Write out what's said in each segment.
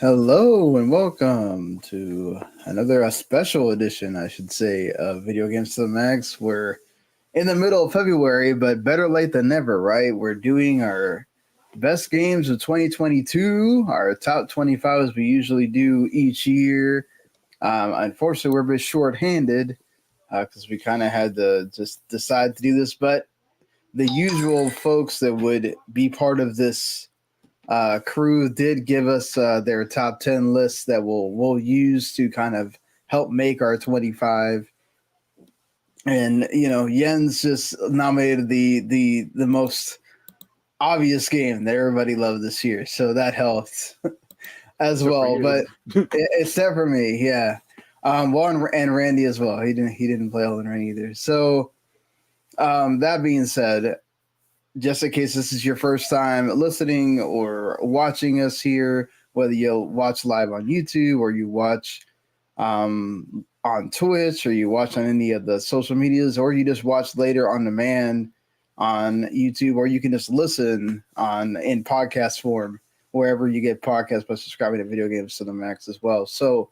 Hello and welcome to another special edition, I should say, of Video Games to the Max. We're in the middle of February, but better late than never, right? We're doing our best games of 2022, our top 25 as we usually do each year. Unfortunately, we're a bit short-handed because we kind of had to just decide to do this, but the usual folks that would be part of this crew did give us their top 10 lists that we'll use to kind of help make our 25. And Jens just nominated the most obvious game that everybody loved this year, so that helped as Except well. But except for me, yeah. And Randy as well. He didn't play Elden Ring either. So that being said, just in case this is your first time listening or watching us here, whether you'll watch live on YouTube or you watch on Twitch or you watch on any of the social medias or you just watch later on demand on YouTube, or you can just listen in podcast form wherever you get podcasts by subscribing to Video Games to the Max as well. So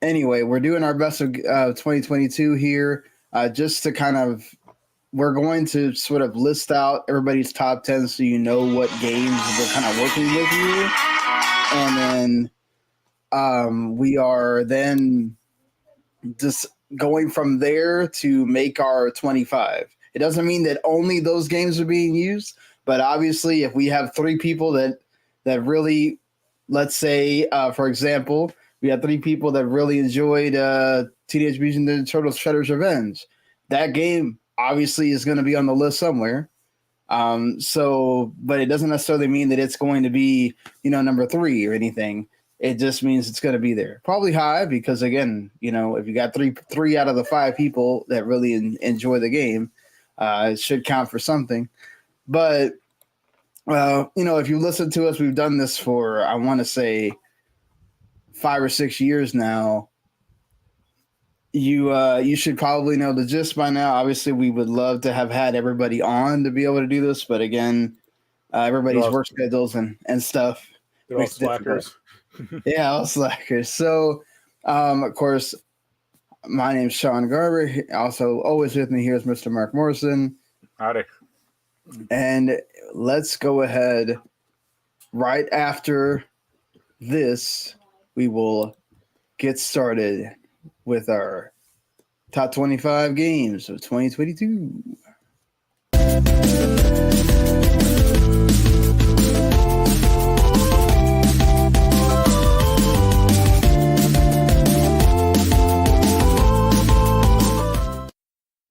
anyway, we're doing our best of 2022 here just to kind of we're going to sort of list out everybody's top 10 so you know what games we're kind of working with you. And then we are then just going from there to make our 25. It doesn't mean that only those games are being used, but obviously if we have three people that really, let's say, for example, we had three people that really enjoyed Teenage Mutant Ninja Turtles Shredder's Revenge. That game obviously is going to be on the list somewhere. But it doesn't necessarily mean that it's going to be, number 3 or anything. It just means it's going to be there. Probably high because, again, if you got three out of the 5 people that really enjoy the game, it should count for something. But, if you listen to us, we've done this for, I want to say, 5 or 6 years now. You should probably know the gist by now. Obviously, we would love to have had everybody on to be able to do this, but again, everybody's work schedules and stuff. They're all slackers. Yeah, all slackers. So, of course, my name's Sean Garber. Also, always with me here is Mr. Marc Morrison. Howdy. And let's go ahead. Right after this, we will get started with our top 25 games of 2022.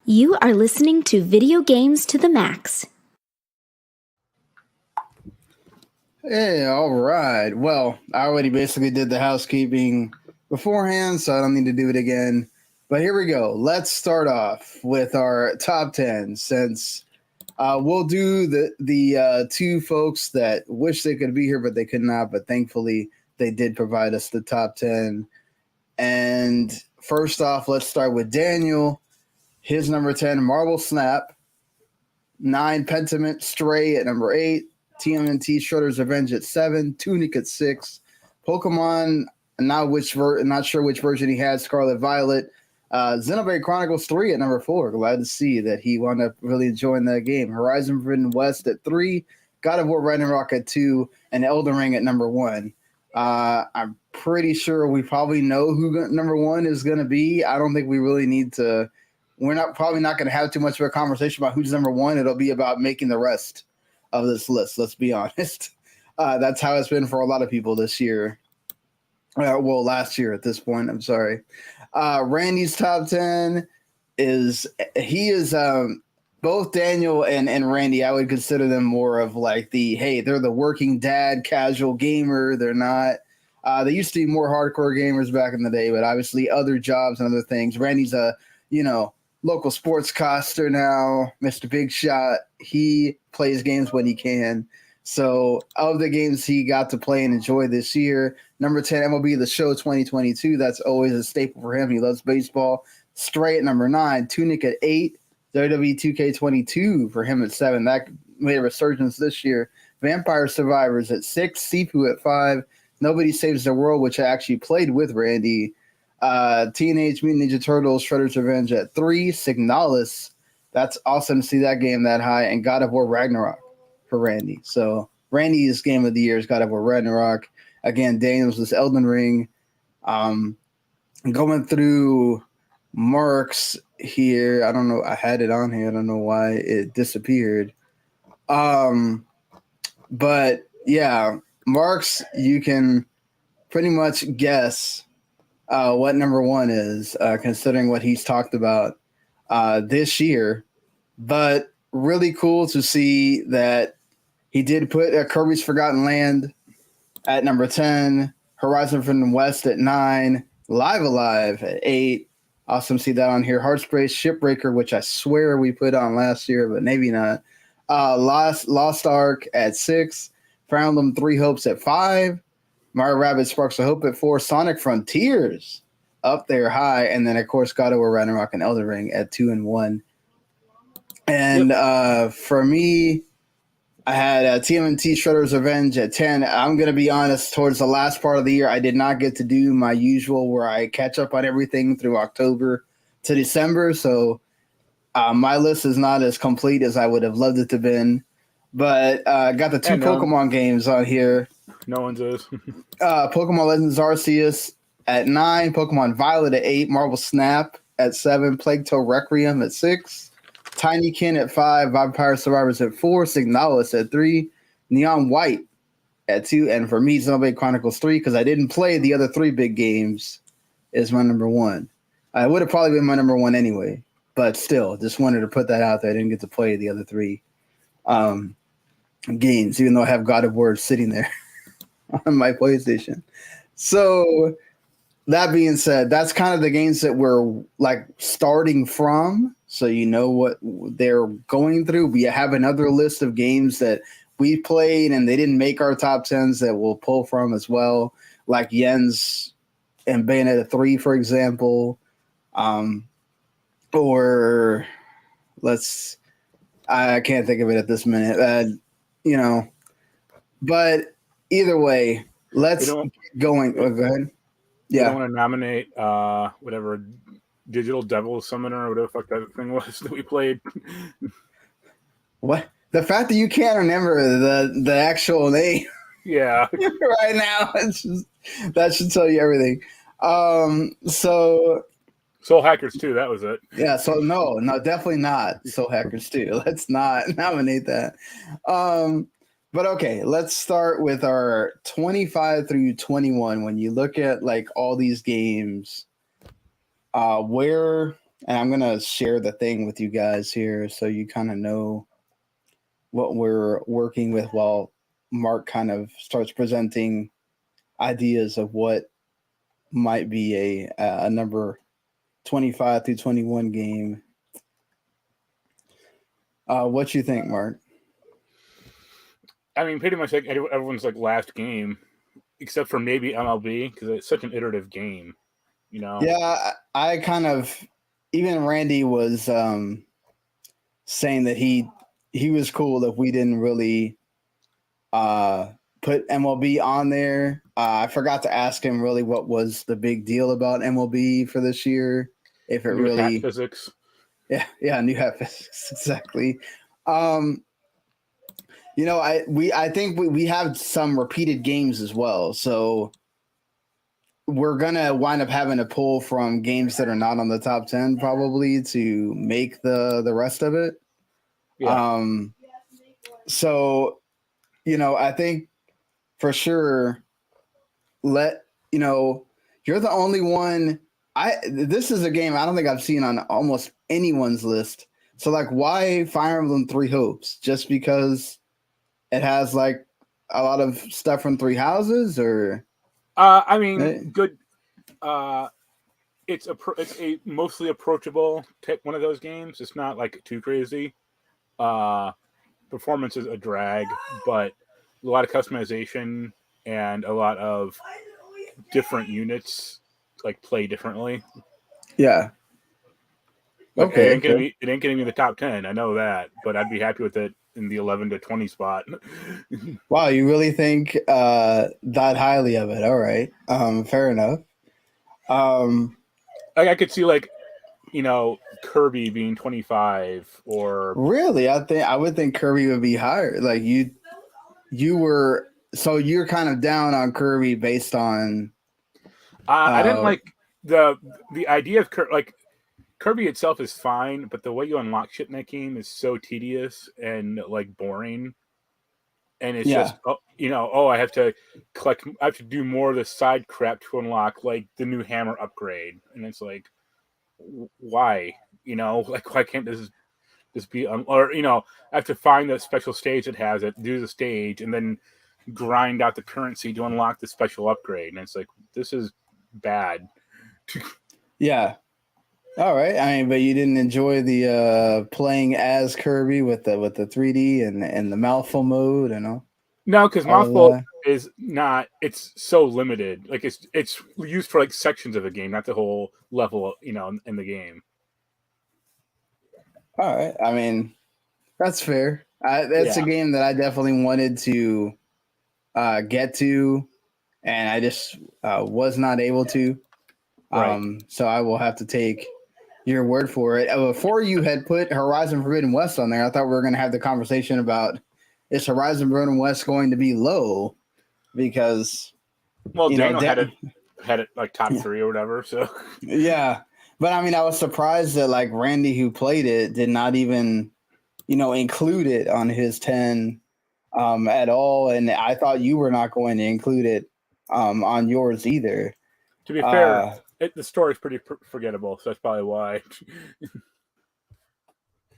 You are listening to Video Games to the Max. Hey, all right. Well, I already basically did the housekeeping beforehand, so I don't need to do it again. But here we go. Let's start off with our top 10, since we'll do the 2 folks that wish they could be here, but they could not. But thankfully, they did provide us the top 10. And first off, let's start with Daniel. His number 10, Marble Snap. 9, Pentiment Stray at number 8. TMNT Shredder's Revenge at 7. Tunic at 6. Pokemon, not sure which version he had, Scarlet Violet. Xenoblade Chronicles 3 at number 4. Glad to see that he wound up really enjoying that game. Horizon Forbidden West at 3. God of War Ragnarok at 2. And Elden Ring at number 1. I'm pretty sure we probably know who number 1 is going to be. I don't think we really need to. We're probably not going to have too much of a conversation about who's number 1. It'll be about making the rest of this list. Let's be honest. That's how it's been for a lot of people this year. Last year at this point. I'm sorry. Randy's top 10 is both Daniel and Randy. I would consider them more of like they're the working dad, casual gamer. They're not. They used to be more hardcore gamers back in the day, but obviously other jobs and other things. Randy's a local sportscaster now, Mr. Big Shot. He plays games when he can. So of the games he got to play and enjoy this year, number 10, MLB The Show 2022. That's always a staple for him. He loves baseball. Stray at number 9. Tunic at 8. WWE 2K22 for him at 7. That made a resurgence this year. Vampire Survivors at 6. Sifu at 5. Nobody Saves the World, which I actually played with Randy. Teenage Mutant Ninja Turtles, Shredder's Revenge at 3. Signalis, that's awesome to see that game that high. And God of War Ragnarok for Randy. So Randy's game of the year is God of War Ragnarok. Again, Daniel's was Elden Ring. Going through Marc's here. I don't know. I had it on here. I don't know why it disappeared. But yeah, Marc's, you can pretty much guess what number one is, considering what he's talked about this year. But really cool to see that he did put Kirby's Forgotten Land at number 10, Horizon from the West at 9, Live Alive at 8. Awesome to see that on here. Heartbreak Shipbreaker, which I swear we put on last year, but maybe not. Lost Ark at 6, Fire Emblem 3 Hopes at 5, Mario Rabbids Sparks of Hope at 4, Sonic Frontiers up there high, and then of course God of War Ragnarok and Elden Ring at 2 and 1. And for me, I had TMNT Shredder's Revenge at 10. I'm going to be honest, towards the last part of the year, I did not get to do my usual where I catch up on everything through October to December. So my list is not as complete as I would have loved it to have been. But I got the 2 Pokemon games on here. No one's is. Pokemon Legends Arceus at 9, Pokemon Violet at 8, Marvel Snap at 7, Plague Tale Requiem at 6. Tinykin at 5, Vampire Survivors at 4, Signalis at 3, Neon White at 2, and for me, Xenoblade Chronicles 3, because I didn't play the other 3 big games, is my number 1. I would have probably been my number 1 anyway, but still, just wanted to put that out there. I didn't get to play the other 3 games, even though I have God of War sitting there on my PlayStation. So that being said, that's kind of the games that we're like starting from. So you know what they're going through. We have another list of games that we played and they didn't make our top 10s that we'll pull from as well, like Jens and Bayonetta 3, for example. Or I can't think of it at this minute. But either way, let's get going. Oh, go ahead. Yeah. I don't want to nominate whatever Digital Devil Summoner or whatever the fuck that thing was that we played. What? The fact that you can't remember the actual name. Yeah. Right now, that should tell you everything. So Soul Hackers 2, that was it. Yeah, so no, definitely not Soul Hackers 2. Let's not nominate that. But okay, let's start with our 25 through 21. When you look at like all these games, and I'm gonna share the thing with you guys here so you kind of know what we're working with while Marc kind of starts presenting ideas of what might be a number 25 through 21 game. What you think, Marc? I mean, pretty much like everyone's like last game, except for maybe MLB, because it's such an iterative game, you know? Yeah, I kind of, even Randy was saying that he was cool if we didn't really put MLB on there. I forgot to ask him really what was the big deal about MLB for this year. If it new really hat physics. Yeah, new hat physics, exactly. I think we have some repeated games as well, so we're gonna wind up having to pull from games that are not on the top 10 probably to make the rest of it. Yeah. So, I think for sure, you're the only one. This is a game I don't think I've seen on almost anyone's list. So, like, why Fire Emblem 3 Hopes? Just because it has like a lot of stuff from Three Houses, or? I mean, good. It's a mostly approachable one of those games. It's not like too crazy. Performance is a drag, but a lot of customization and a lot of different units like play differently. Yeah. Okay. It ain't getting me the top 10. I know that, but I'd be happy with it in the 11 to 20 spot. Wow, you really think that highly of it? All right, fair enough. Like I could see like, Kirby being 25 or Really, I would think Kirby would be higher. Like you were, so you're kind of down on Kirby based on I didn't uh like the idea of like Kirby itself is fine, but the way you unlock shit in that game is so tedious and like boring. And it's yeah. just, I have to do more of the side crap to unlock like the new hammer upgrade. And it's like, why? Like why can't this be or I have to find the special stage that has it, do the stage, and then grind out the currency to unlock the special upgrade. And it's like, this is bad. Yeah. All right. I mean, but you didn't enjoy the playing as Kirby with the 3D and the mouthful mode and No, because all of mouthful that. is not. It's so limited. Like it's used for like sections of the game, not the whole level. In the game. All right. I mean, that's fair. That's a Yeah. game that I definitely wanted to get to, and I just was not able to. Right. So I will have to take your word for it. Before you had put Horizon Forbidden West on there, I thought we were going to have the conversation about is Horizon Forbidden West going to be low because Well, you know Daniel had it like top 3 or whatever. So yeah, but I mean I was surprised that like Randy who played it did not even include it on his 10 at all, and I thought you were not going to include it on yours either. to be fair, the story's pretty forgettable, so that's probably why.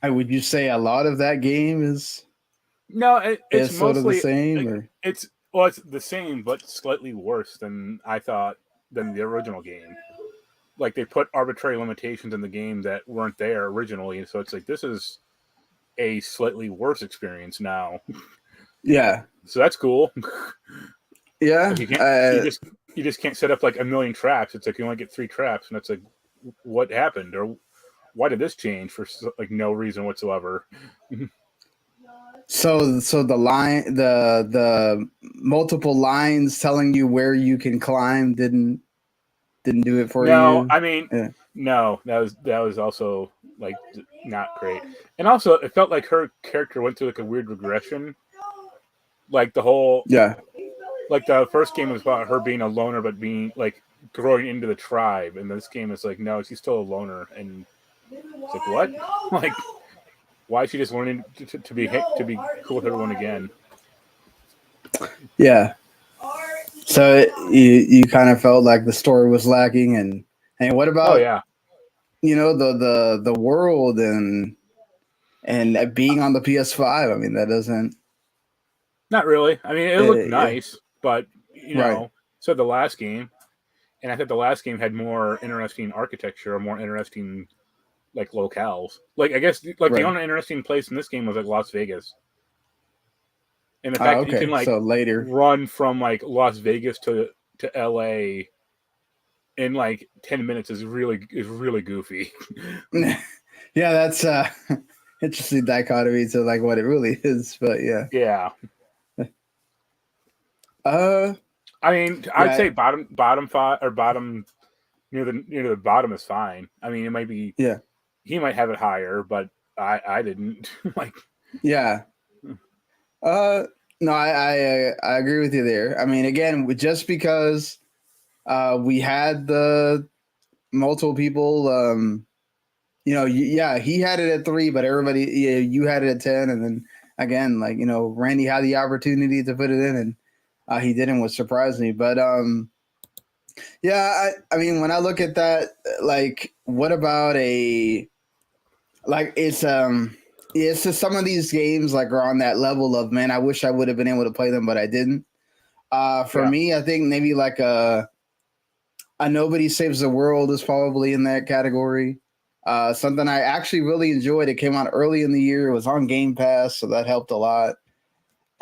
Would you say a lot of that game is It's sort of the mostly same, or it's the same, but slightly worse than I thought than the original game. Like they put arbitrary limitations in the game that weren't there originally, so it's like this is a slightly worse experience now. yeah, So that's cool. yeah. Like you just can't set up like a million traps. It's like you only get 3 traps, and it's like, what happened, or why did this change for like no reason whatsoever? So the multiple lines telling you where you can climb didn't do it for No, you. I mean, Yeah. no, that was also like not great, and also it felt like her character went through like a weird regression. Like the whole, Yeah. like the first game was about her being a loner, but being like growing into the tribe, and this game is like, no, she's still a loner, and it's like, what? Like, why is she just learning to be cool with everyone again? Yeah. So you kind of felt like the story was lacking, and what Oh about yeah, the world and being on the PS5? I mean that doesn't. not really. I mean, it looked Yeah. nice, but Right. so the last game, and I thought the last game had more interesting architecture or more interesting like locales. Like I guess like the Right. only interesting place in this game was like Las Vegas, and the fact that you can Okay. like So later. run from like Las Vegas to LA in like 10 minutes is really goofy. Yeah, that's interesting dichotomy to like what it really is, but yeah. Yeah. Uh, I mean, I'd yeah, say bottom 5 or bottom near the bottom is fine. I mean, it might be yeah, he might have it higher, but I didn't. Like yeah. No, I agree with you there. I mean, again, just because we had the multiple people, yeah, he had it at 3, but everybody, yeah, you had it at 10, and then again, like Randy had the opportunity to put it in, and he didn't, which surprised me. But yeah, I mean, when I look at that, like, what about it's just some of these games like are on that level of, man, I wish I would have been able to play them, but I didn't. For yeah. me, I think maybe like a Nobody Saves the World is probably in that category. Something I actually really enjoyed. It came out early in the year. It was on Game Pass, so that helped a lot.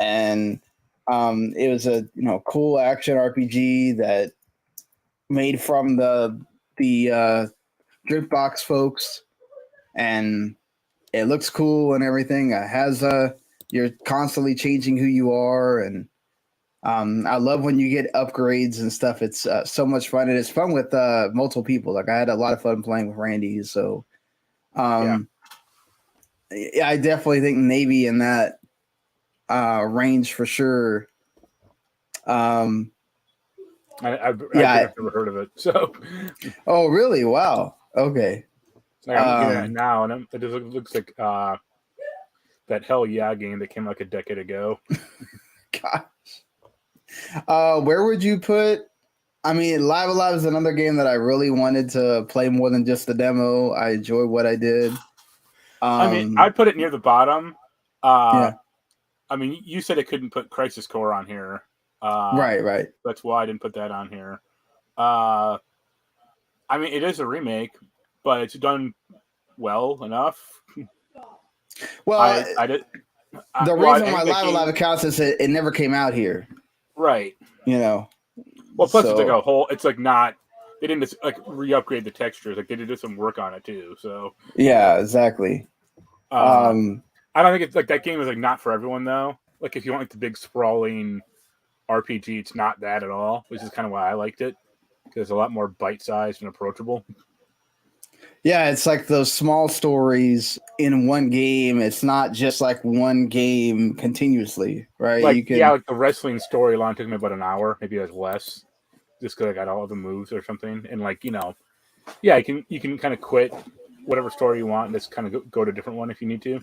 And it was a cool action RPG that made from the Driftbox folks, and it looks cool and everything. It has you're constantly changing who you are, and I love when you get upgrades and stuff. It's so much fun, and it's fun with multiple people. Like I had a lot of fun playing with Randy, so yeah, I definitely think Navy in that range for sure. I think I've never heard of it. So, oh really? Wow. Okay. like, I'm looking at it now, and it just looks like that Hell Yeah game that came like a decade ago. Gosh. Where would you put? I mean, Live Alive is another game that I really wanted to play more than just the demo. I enjoyed what I did. I mean, I'd put it near the bottom. Yeah. I mean, you said it couldn't put Crisis Core on here. Right. That's why I didn't put that on here. I mean, it is a remake, but it's done well enough. Well, I did. The reason why Live Alive counts is it never came out here. Right. You know. Well, plus it's like a whole. It's like not. They didn't just like re-upgrade the textures. Like they did some work on it too. So. Yeah. Exactly. I don't think it's like that game is like not for everyone though. Like if you want like the big sprawling RPG, it's not that at all. Which is kind of why I liked it because it's a lot more bite-sized and approachable. Yeah, it's like those small stories in one game. It's not just like one game continuously, right? Like like the wrestling storyline took me about an hour, maybe it was less, just because I got all the moves or something. And like you can kind of quit whatever story you want and just kind of go to a different one if you need to.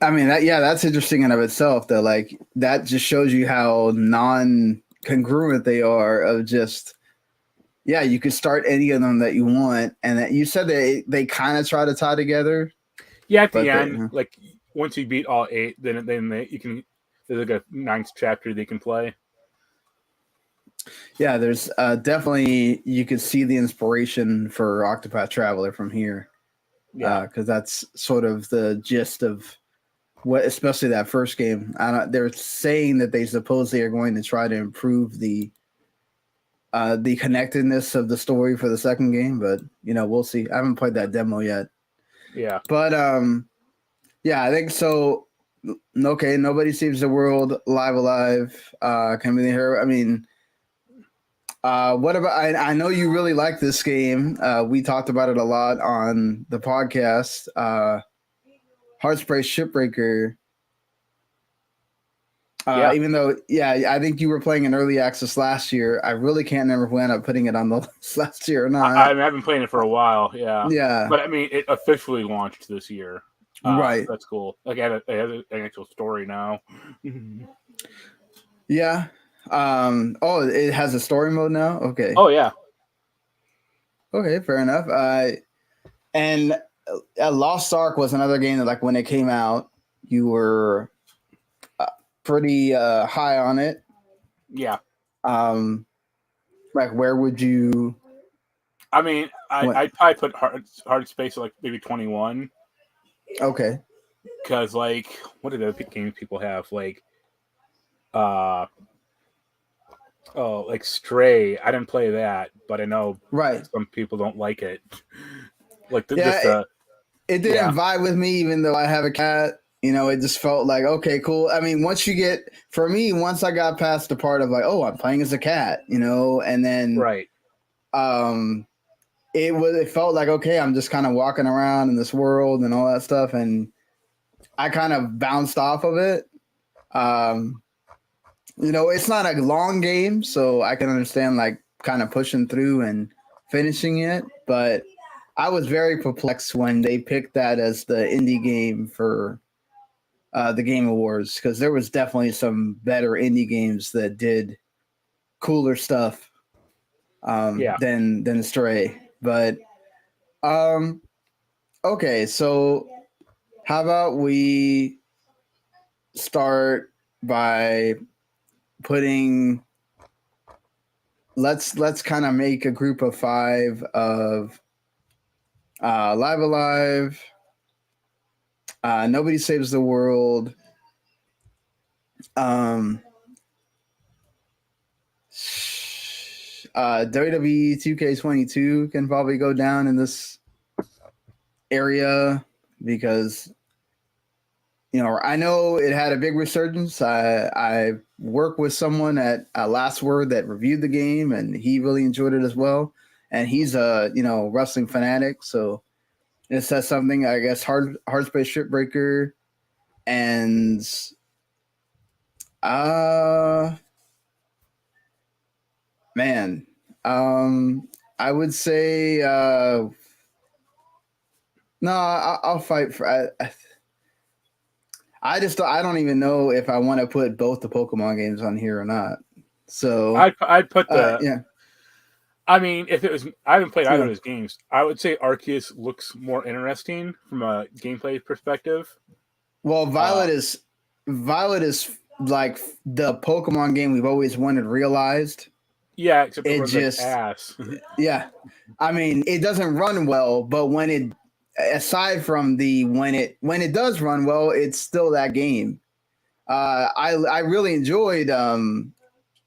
I mean, that's interesting in of itself. Though, like that just shows you how non-congruent they are. Of just. Yeah, you could start any of them that you want, and that you said they kind of try to tie together. Yeah, at the end, like once you beat all 8, then you can. There's like a 9th chapter they can play. Yeah, there's definitely you could see the inspiration for Octopath Traveler from here. Yeah, because that's sort of the gist of what, especially that first game. They're saying that they supposedly are going to try to improve the connectedness of the story for the second game, but we'll see. I haven't played that demo yet. Yeah. But yeah, I think so. Okay, Nobody Saves the World, Live Alive, can be here. I mean, what about I know you really like this game. We talked about it a lot on the podcast. Heartspray Shipbreaker. Even though, I think you were playing in early access last year. I really can't remember if we ended up putting it on the list last year or not. I haven't played it for a while. Yeah. But I mean, it officially launched this year. Right. That's cool. Like, it has an actual story now. Yeah. It has a story mode now? Okay. Oh, yeah. Okay, fair enough. And Lost Ark was another game that, like, when it came out, you were pretty high on it. Yeah. Like, where would you? I mean, I'd probably put Hard Space at like maybe 21. Okay. Because like, what did the games people have? Like, like Stray. I didn't play that, but I know some people don't like it. Like, it didn't vibe with me, even though I have a cat. It just felt like, okay, cool. I mean, once I got past the part of like, oh, I'm playing as a cat, and then it felt like, okay, I'm just kind of walking around in this world and all that stuff, and I kind of bounced off of it. It's not a long game, so I can understand like kind of pushing through and finishing it, but I was very perplexed when they picked that as the indie game for the Game Awards, because there was definitely some better indie games that did cooler stuff than Stray. But okay, so how about we start by putting let's kind of make a group of 5 of Live Alive, Nobody Saves the World, WWE 2K22 can probably go down in this area because I know it had a big resurgence. I work with someone at Last Word that reviewed the game, and he really enjoyed it as well. And he's a wrestling fanatic, so it says something. I guess Hard Space Shipbreaker, and man, I would say no. I'll fight for. I don't even know if I want to put both the Pokemon games on here or not. So I'd put the. yeah. I mean, if it was, I haven't played either Yeah. of those games. I would say Arceus looks more interesting from a gameplay perspective. Well, Violet is like the Pokemon game we've always wanted realized. Yeah, except It it runs just- like ass. Yeah, I mean, it doesn't run well, but when it does run well, it's still that game. I really enjoyed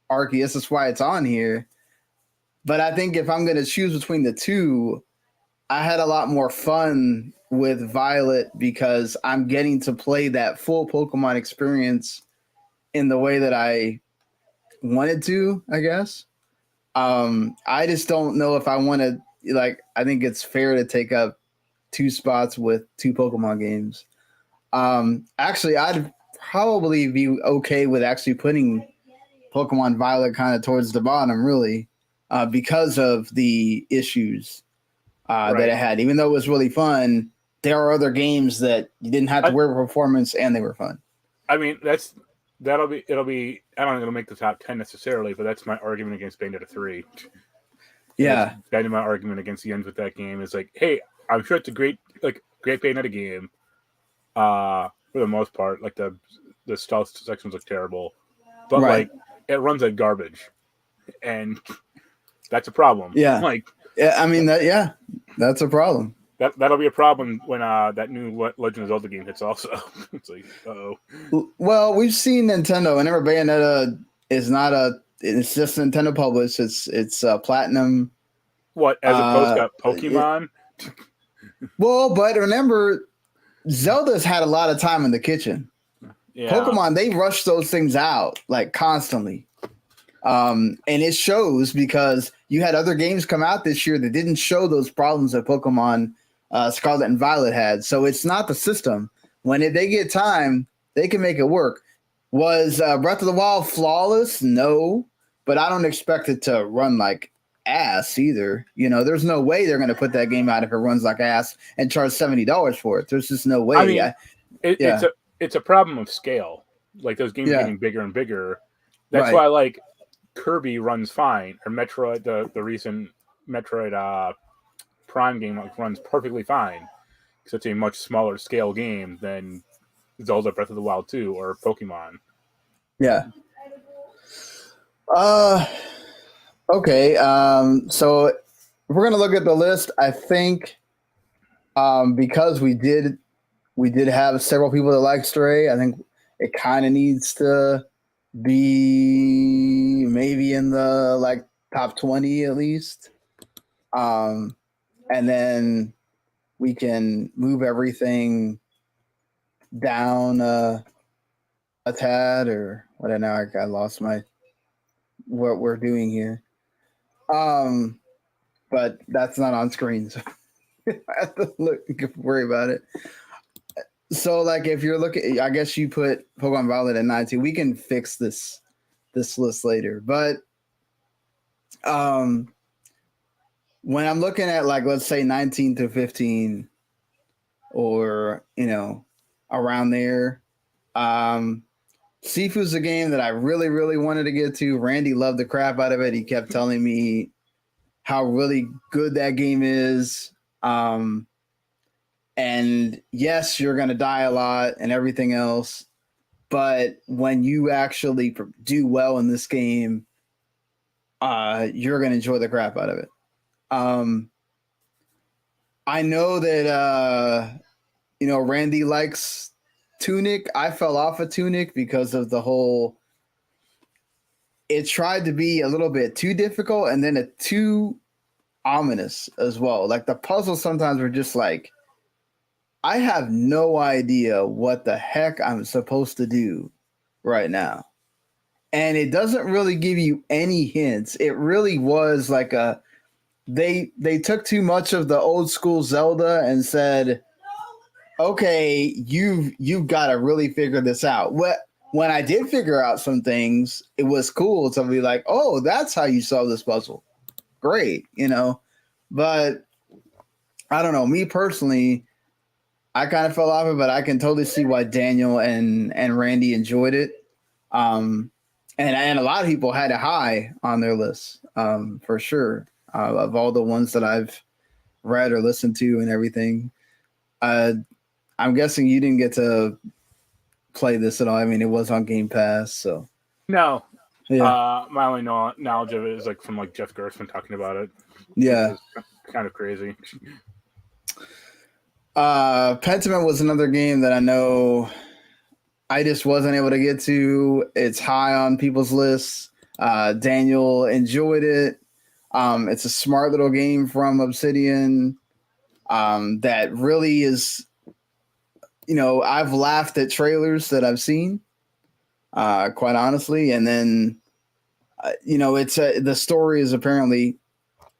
Arceus. That's why it's on here. But I think if I'm going to choose between the two, I had a lot more fun with Violet because I'm getting to play that full Pokemon experience in the way that I wanted to, I guess. I just don't know if I want to, I think it's fair to take up two spots with two Pokemon games. Actually, I'd probably be okay with actually putting Pokemon Violet kind of towards the bottom, really, because of the issues that it had. Even though it was really fun, there are other games that you didn't have to worry for performance and they were fun. I mean, it'll be. I don't think it'll make the top 10 necessarily, but that's my argument against Bayonetta 3. Yeah, that's my argument against the ends with that game is like, hey, I'm sure it's a great Bayonetta game. For the most part, like the stealth sections look terrible, but right. it runs like garbage, and that's a problem. Yeah, I mean that's a problem. That'll be a problem when that new Legend of Zelda game hits. Also, it's like, oh. Well, we've seen Nintendo. Whenever Bayonetta is it's just Nintendo published. It's Platinum. What as opposed to Pokemon? Well, but remember, Zelda's had a lot of time in the kitchen. Yeah. Pokemon, they rush those things out like constantly. And it shows because you had other games come out this year that didn't show those problems that Pokemon Scarlet and Violet had. So it's not the system. When they get time, they can make it work. Was Breath of the Wild flawless? No, but I don't expect it to run like ass either. There's no way they're going to put that game out if it runs like ass and charge $70 for it. There's just no way. I mean, it's a problem of scale. Like those games are getting bigger and bigger. That's why like Kirby runs fine, or Metroid, the recent Metroid Prime game runs perfectly fine because it's a much smaller scale game than Zelda Breath of the Wild 2 or Pokemon. Yeah. Okay. So if we're gonna look at the list, I think because we did have several people that like Stray, I think it kind of needs to be maybe in the top 20 at least. And then we can move everything down a tad or what. Now I lost what we're doing here. But that's not on screen, so I have to worry about it. So if you're looking, I guess you put Pokemon Violet at 19. We can fix this list later. But when I'm looking at let's say 19 to 15 or around there, Sifu's a game that I really, really wanted to get to. Randy loved the crap out of it. He kept telling me how really good that game is. And yes, you're going to die a lot and everything else. But when you actually do well in this game, you're going to enjoy the crap out of it. I know that, Randy likes Tunic. I fell off of Tunic because of the whole, it tried to be a little bit too difficult and then too ominous as well. The puzzles sometimes were just I have no idea what the heck I'm supposed to do right now. And it doesn't really give you any hints. It really was like they took too much of the old school Zelda and said, okay, you've got to really figure this out. When I did figure out some things, it was cool to be like, oh, that's how you solve this puzzle. Great, But I don't know. Me personally, I kind of fell off it, but I can totally see why Daniel and Randy enjoyed it. And a lot of people had it high on their list, for sure. Of all the ones that I've read or listened to and everything. I'm guessing you didn't get to play this at all. I mean, it was on Game Pass, so. No. Yeah. My only knowledge of it is from Jeff Gerstmann talking about it. Yeah. It's kind of crazy. Pentiment was another game that I know I just wasn't able to get to. It's high on people's lists. Daniel enjoyed it. It's a smart little game from Obsidian that really is, I've laughed at trailers that I've seen, quite honestly. And then, it's the story is apparently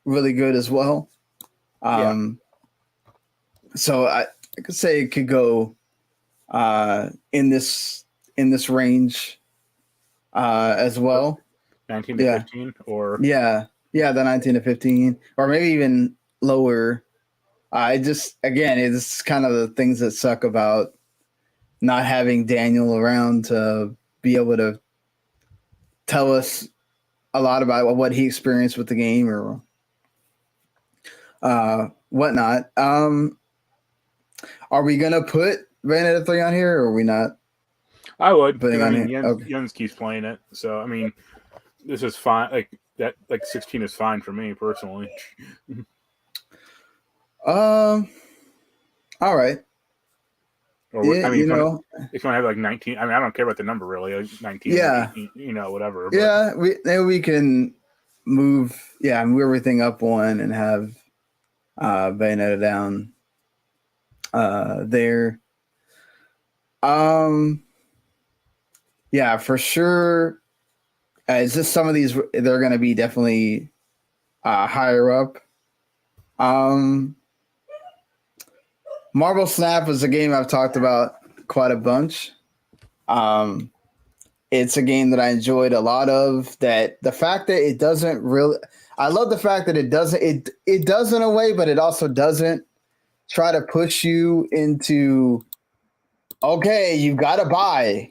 really good as well. So I could say it could go in this range as well. 19 to 15 or the 19 to 15 or maybe even lower. It's kind of the things that suck about not having Daniel around to be able to tell us a lot about what he experienced with the game or whatnot. Are we gonna put Bayonetta 3 on here, or are we not? I would. Okay. Jens keeps playing it, so I mean, this is fine. Like 16 is fine for me personally. All right. Or if you want to have like 19, I mean, I don't care about the number really. Like 19, 18, whatever. But. Yeah, we can move everything up one and have Bayonetta down there. Yeah, for sure. It's just some of these they're going to be definitely higher up. Marble Snap is a game I've talked about quite a bunch. It's a game that I enjoyed a lot of. That the fact that it doesn't really, I love the fact that it doesn't. It does in a way, but it also doesn't try to push you into. Okay, you've got to buy.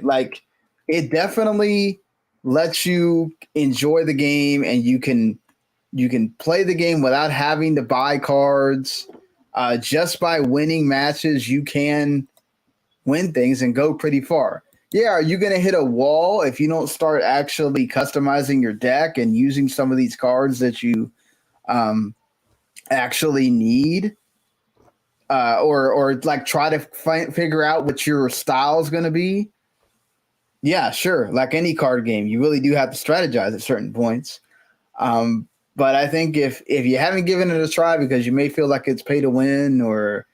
Like it definitely lets you enjoy the game, and you can play the game without having to buy cards. Just by winning matches, you can win things and go pretty far. Yeah, are you going to hit a wall if you don't start actually customizing your deck and using some of these cards that you actually need? Or like try to figure out what your style is going to be. Yeah, sure. Like any card game, you really do have to strategize at certain points. But I think if you haven't given it a try because you may feel like it's pay to win or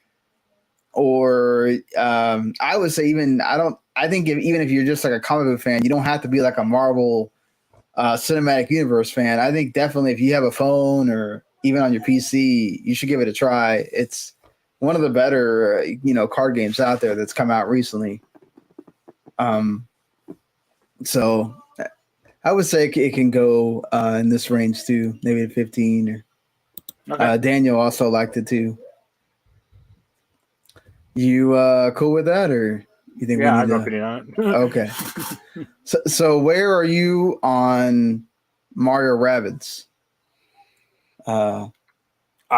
I would say even if you're just like a comic book fan, you don't have to be like a Marvel cinematic universe fan. I think definitely if you have a phone or even on your PC, you should give it a try. It's one of the better, card games out there that's come out recently. So I would say it can go in this range too, maybe at 15. Okay. Daniel also liked it too. You cool with that, or you think? Yeah, I'm pretty on it. Okay. So where are you on Mario Rabbids? I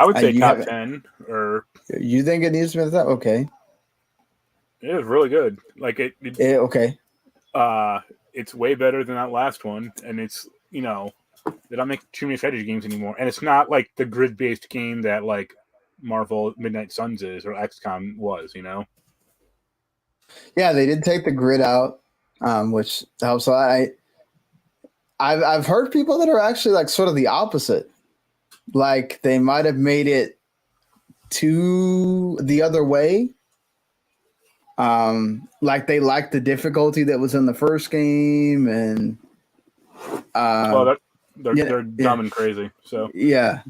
would say top 10. Or you think it needs to be at that? Okay. It is really good. Like it okay. It's way better than that last one, and it's they don't make too many strategy games anymore, and it's not like the grid-based game that like Marvel Midnight Suns is or XCOM was. Yeah, they did take the grid out, which helps a lot. I've heard people that are actually like sort of the opposite. Like they might have made it to the other way. Like they liked the difficulty that was in the first game, and they're dumb and crazy. So yeah,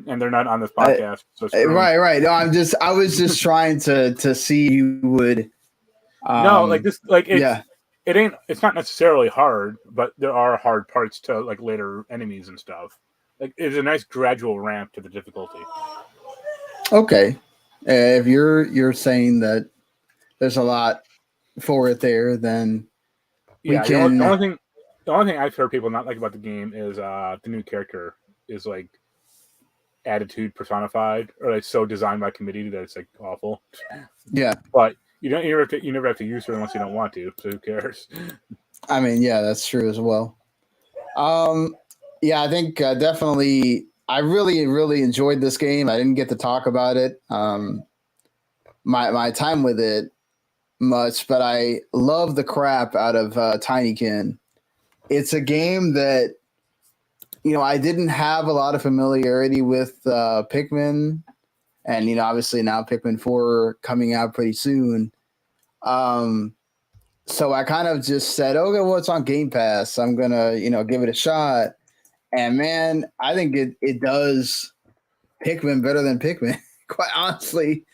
and they're not on this podcast. So right. No, I was just trying to see if you would. No, like this, like yeah. It's not necessarily hard, but there are hard parts to like later enemies and stuff. Like it's a nice gradual ramp to the difficulty. Okay, if you're saying that there's a lot for it there, then yeah. we can. The only thing I've heard people not like about the game is the new character is like attitude personified, or like so designed by committee that it's like awful. Yeah, but you never have to use her unless you don't want to. So who cares? I mean, yeah, that's true as well. Yeah, I think definitely. I really, really enjoyed this game. I didn't get to talk about it. My time with it much, but I love the crap out of Tinykin. It's a game that, I didn't have a lot of familiarity with Pikmin, and obviously now Pikmin 4 coming out pretty soon. So I kind of just said, okay, well, it's on Game Pass. I'm gonna, give it a shot. And man, I think it does Pikmin better than Pikmin, quite honestly.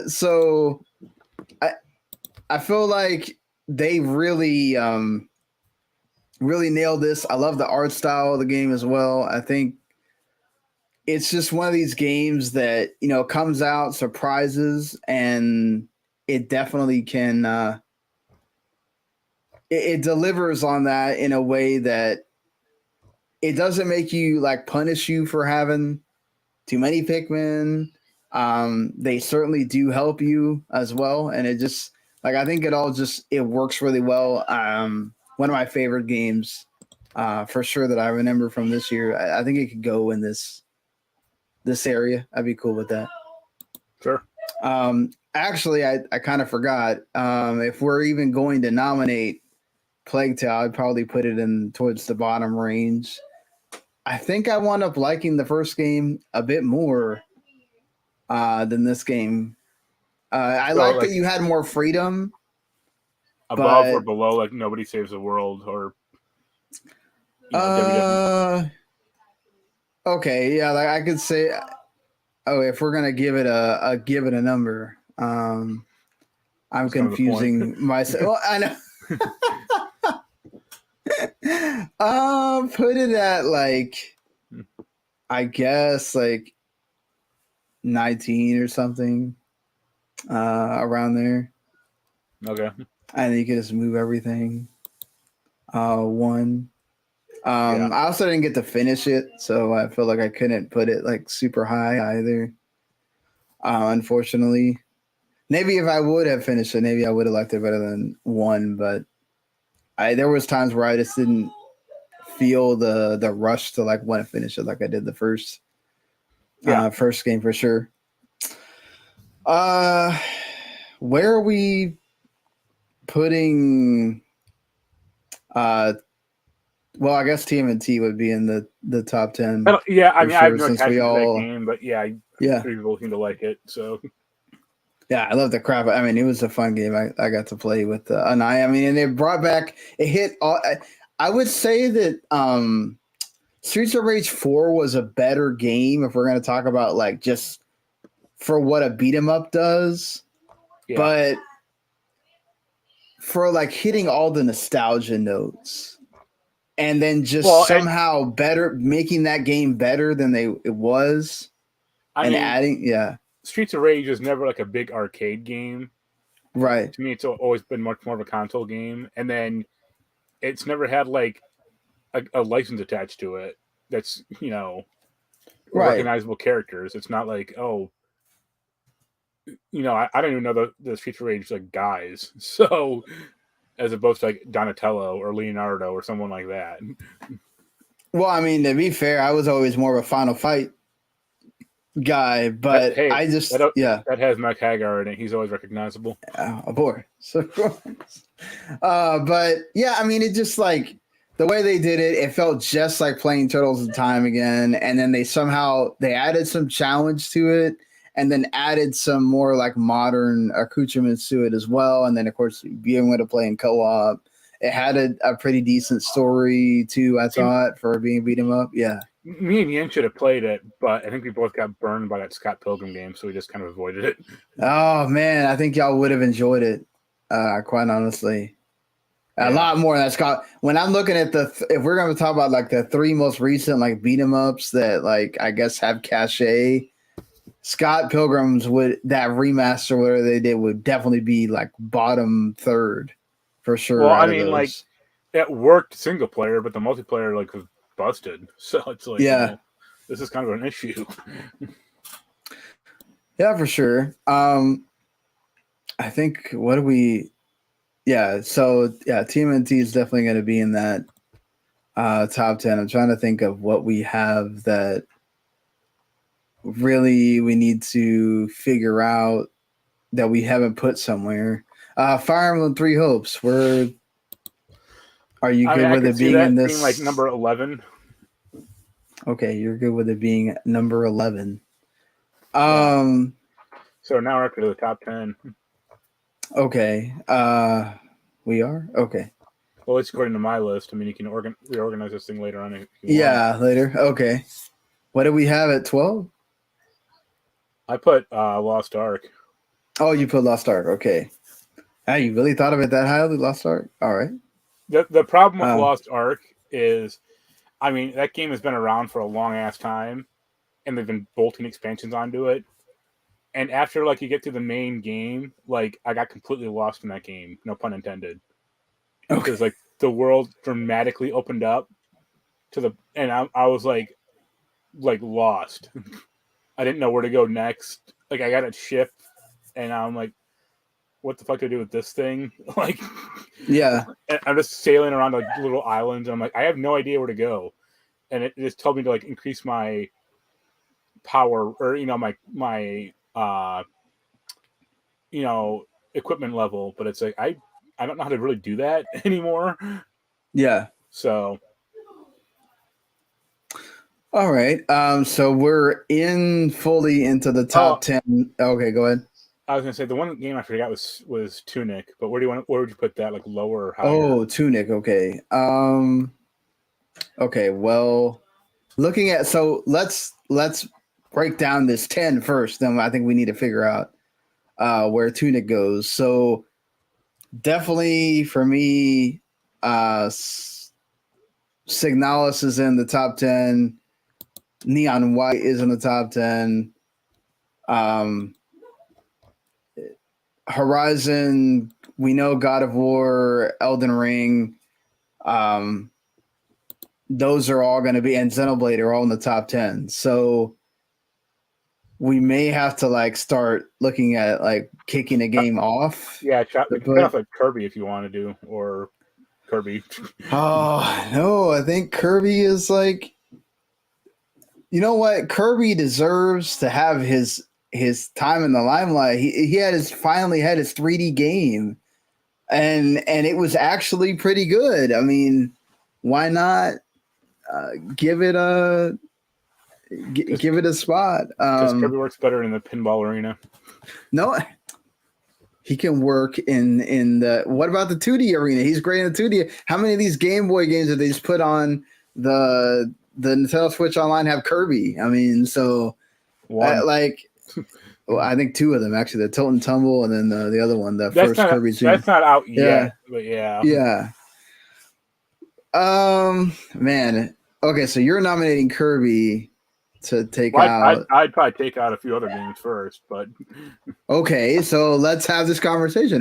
So I feel like they really really nailed this. I love the art style of the game as well. I think it's just one of these games that comes out, surprises, and it definitely can it delivers on that in a way that it doesn't make you like punish you for having too many Pikmin. They certainly do help you as well. And it just I think it works really well. One of my favorite games for sure that I remember from this year. I think it could go in this area. I'd be cool with that. Sure. Actually, I kind of forgot. If we're even going to nominate Plague Tale, I'd probably put it in towards the bottom range. I think I wound up liking the first game a bit more than this game. I like that you had more freedom. Above or below, like Nobody Saves the World or okay, yeah, like I could say, if we're gonna give it a number, I'm That's confusing myself. Well, I know. Put it at I guess 19 or something, around there. Okay. And you can just move everything. One. I also didn't get to finish it, so I feel like I couldn't put it super high either. Unfortunately, maybe if I would have finished it, maybe I would have liked it better than 1. But there was times where I just didn't feel the rush to want to finish it like I did the first game for sure. Where are we putting? Well, I guess TMNT would be in the top 10. I mean, I have no attachment to that game, but people seem to like it. So yeah, I love the crap. I mean, it was a fun game. I got to play with Anai. I mean, and it brought back. It hit all. I would say that Streets of Rage 4 was a better game if we're going to talk about just for what a beat 'em up does, but for hitting all the nostalgia notes. And then just somehow better making that game better than it was, adding, Streets of Rage is never a big arcade game, right? To me, it's always been much more of a console game, and then it's never had a license attached to it. That's recognizable characters. It's not I don't even know the Streets of Rage guys, so. As opposed to Donatello or Leonardo or someone like that. Well, I mean, to be fair, I was always more of a Final Fight guy, but I just that has Mike Hagar in it. He's always recognizable. Of course. But yeah, I mean, it just the way they did it, it felt just like playing Turtles in Time again, and then they added some challenge to it, and then added some more like modern accoutrements to it as well. And then of course being able to play in co-op. It had a pretty decent story too, I thought, for being beat 'em up. Yeah. Me and Yin should have played it, but I think we both got burned by that Scott Pilgrim game, so we just kind of avoided it. Oh man, I think y'all would have enjoyed it. Quite honestly. A lot more than Scott. When I'm looking at if we're going to talk about like the 3 most recent like beat 'em ups that like I guess have cachet, Scott Pilgrim's that remaster whatever they did would definitely be like bottom third for sure. Well, I mean, like it worked single player, but the multiplayer like was busted. So it's like, this is kind of an issue. Yeah, for sure. I think TMNT is definitely going to be in that top 10. I'm trying to think of what we have that really we need to figure out that we haven't put somewhere. Fire Emblem 3 Hopes. Are you good with it being in this? Being like number 11. Okay, you're good with it being number 11. So now we're up to the top 10. Okay. We are? Okay. Well, it's according to my list. I mean, you can reorganize this thing later on if you want. Later. Okay. What do we have at 12? I put Lost Ark. Oh, you put Lost Ark. Okay. You really thought of it that highly, Lost Ark? All right. The problem with Lost Ark is, I mean, that game has been around for a long-ass time, and they've been bolting expansions onto it. And after, like, you get to the main game, like, I got completely lost in that game. No pun intended. Okay. Because, like, the world dramatically opened up and I was, like lost. I didn't know where to go next. Like, I got a ship, and I'm like, what the fuck do I do with this thing? Like, yeah. I'm just sailing around, like, little islands, and I'm like, I have no idea where to go. And it just told me to, like, increase my power, or, my equipment level, but it's like I don't know how to really do that anymore. Yeah. So all right. So we're fully into the top 10. Okay, go ahead. I was gonna say the one game I forgot was Tunic, but where would you put that? Like lower or higher? Oh, Tunic, okay. Okay, well, looking at let's break down this 10 first, then I think we need to figure out where Tunic goes. So definitely for me, Signalis is in the top 10. Neon White is in the top 10. Horizon, we know God of War, Elden Ring. Those are all going to be, and Xenoblade are all in the top 10. So we may have to like start looking at like kicking a game off. Yeah, cut off like Kirby if you want to do, or Kirby. Oh no, I think Kirby is like, you know what? Kirby deserves to have his time in the limelight. He finally had his 3D game, and it was actually pretty good. I mean, why not give it a spot? Because Kirby works better in the pinball arena. No, he can work in the. What about the 2D arena? He's great in the 2D. How many of these Game Boy games did they just put on the Nintendo Switch Online have Kirby? I mean, so well, I think 2 of them actually, the Tilt and Tumble, and then the other one, first Kirby. That's not out yet, but yeah. Yeah. Man. Okay, so you're nominating Kirby to take out. I'd probably take out a few other games first, but okay, so let's have this conversation.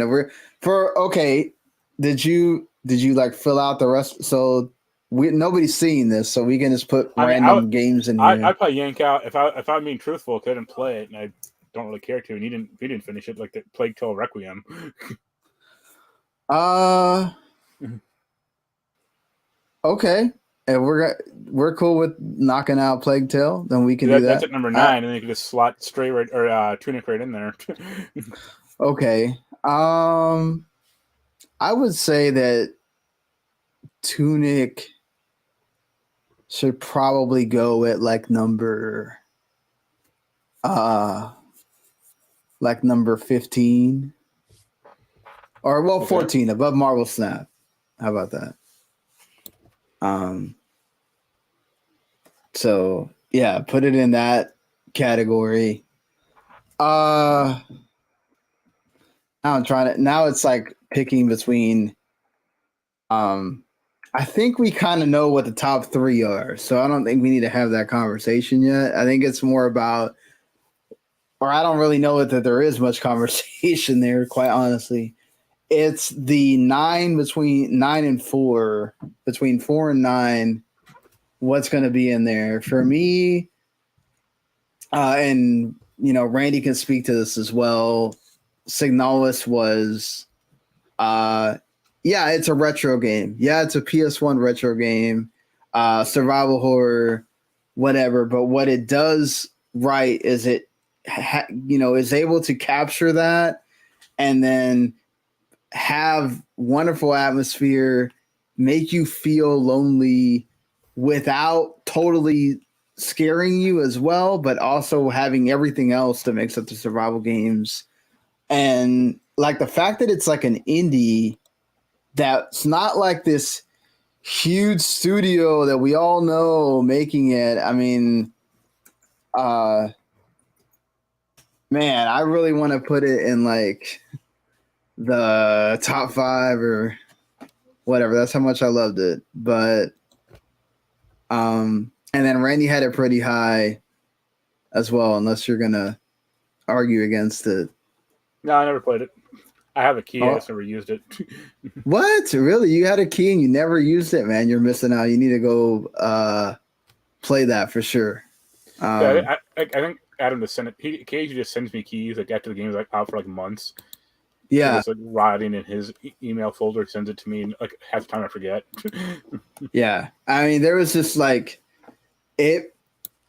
Did you like fill out the rest? So nobody's seeing this, so we can just put random games in here. I'd probably yank out if I'm being truthful, because I didn't play it and I don't really care to, and you didn't finish it, like the Plague Tale Requiem. Okay. And we're cool with knocking out Plague Tale, then we can do that. That's at number 9, and then you can just slot Tunic right in there. Okay. I would say that Tunic should probably go at like number like number 15. Or well, Okay. 14 above Marvel Snap. How about that? So yeah, put it in that category. Now I'm trying to. Now it's like picking between. I think we kind of know what the top 3 are, so I don't think we need to have that conversation yet. I think it's more about, or I don't really know that there is much conversation there, quite honestly. It's the 9 between 9 and 4, between 4 and 9. What's going to be in there for me? And Randy can speak to this as well. Signalis was, yeah, it's a retro game. Yeah, it's a PS1 retro game, survival horror, whatever. But what it does right is it, is able to capture that and then have wonderful atmosphere, make you feel lonely without totally scaring you as well, but also having everything else that makes up the survival games. And like the fact that it's like an indie that's not like this huge studio that we all know making it. I mean, man, I really want to put it in like the top 5 or whatever. That's how much I loved it. But and then Randy had it pretty high as well, unless you're gonna argue against it. No, I never played it. I have a key, I Oh. just never used it. What? Really? You had a key and you never used it, man. You're missing out. You need to go play that for sure. Yeah, I think Adam just sent it. He occasionally just sends me keys like after the game's like out for like months. Yeah. It's like rotting in his email folder. He sends it to me, and like half the time I forget. Yeah. I mean, there was just like it.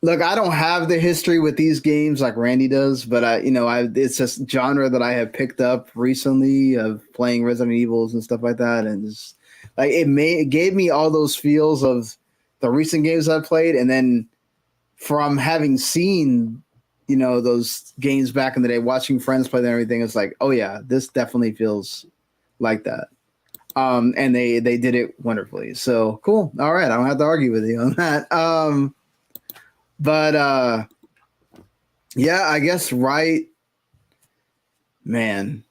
Look, I don't have the history with these games like Randy does, but it's just genre that I have picked up recently of playing Resident Evils and stuff like that, and just like it gave me all those feels of the recent games I've played, and then from having seen those games back in the day, watching friends play them and everything, it's like, oh yeah, this definitely feels like that. And they did it wonderfully. So cool. All right, I don't have to argue with you on that. But yeah, I guess right, man.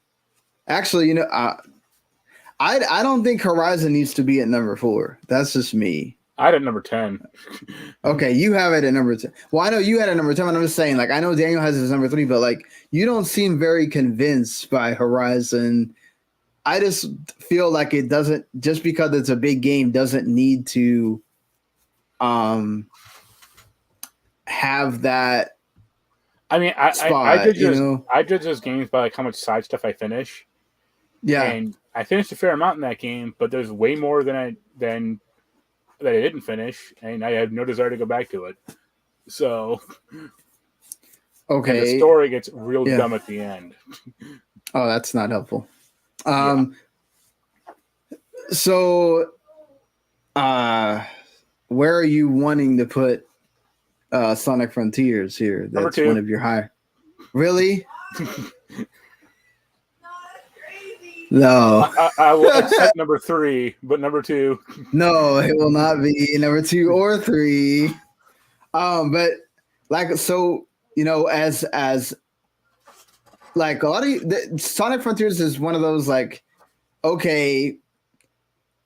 Actually, I don't think Horizon needs to be at number 4. That's just me. I had it number 10. Okay, you have it at number 10. Well, I know you had it at number 10, but I'm just saying, like, I know Daniel has it as number 3, but like, you don't seem very convinced by Horizon. I just feel like it doesn't, just because it's a big game, doesn't need to have that. I mean, I judge those games by like how much side stuff I finish. Yeah, and I finished a fair amount in that game, but there's way more that I didn't finish, and I have no desire to go back to it. So, okay, and the story gets real dumb at the end. Oh, that's not helpful. So, where are you wanting to put Sonic Frontiers here? That's number 2. One of your high. Really? No. I will accept number 3, but number 2. No, it will not be number 2 or 3. But like, so, as like a lot of Sonic Frontiers is one of those like, okay,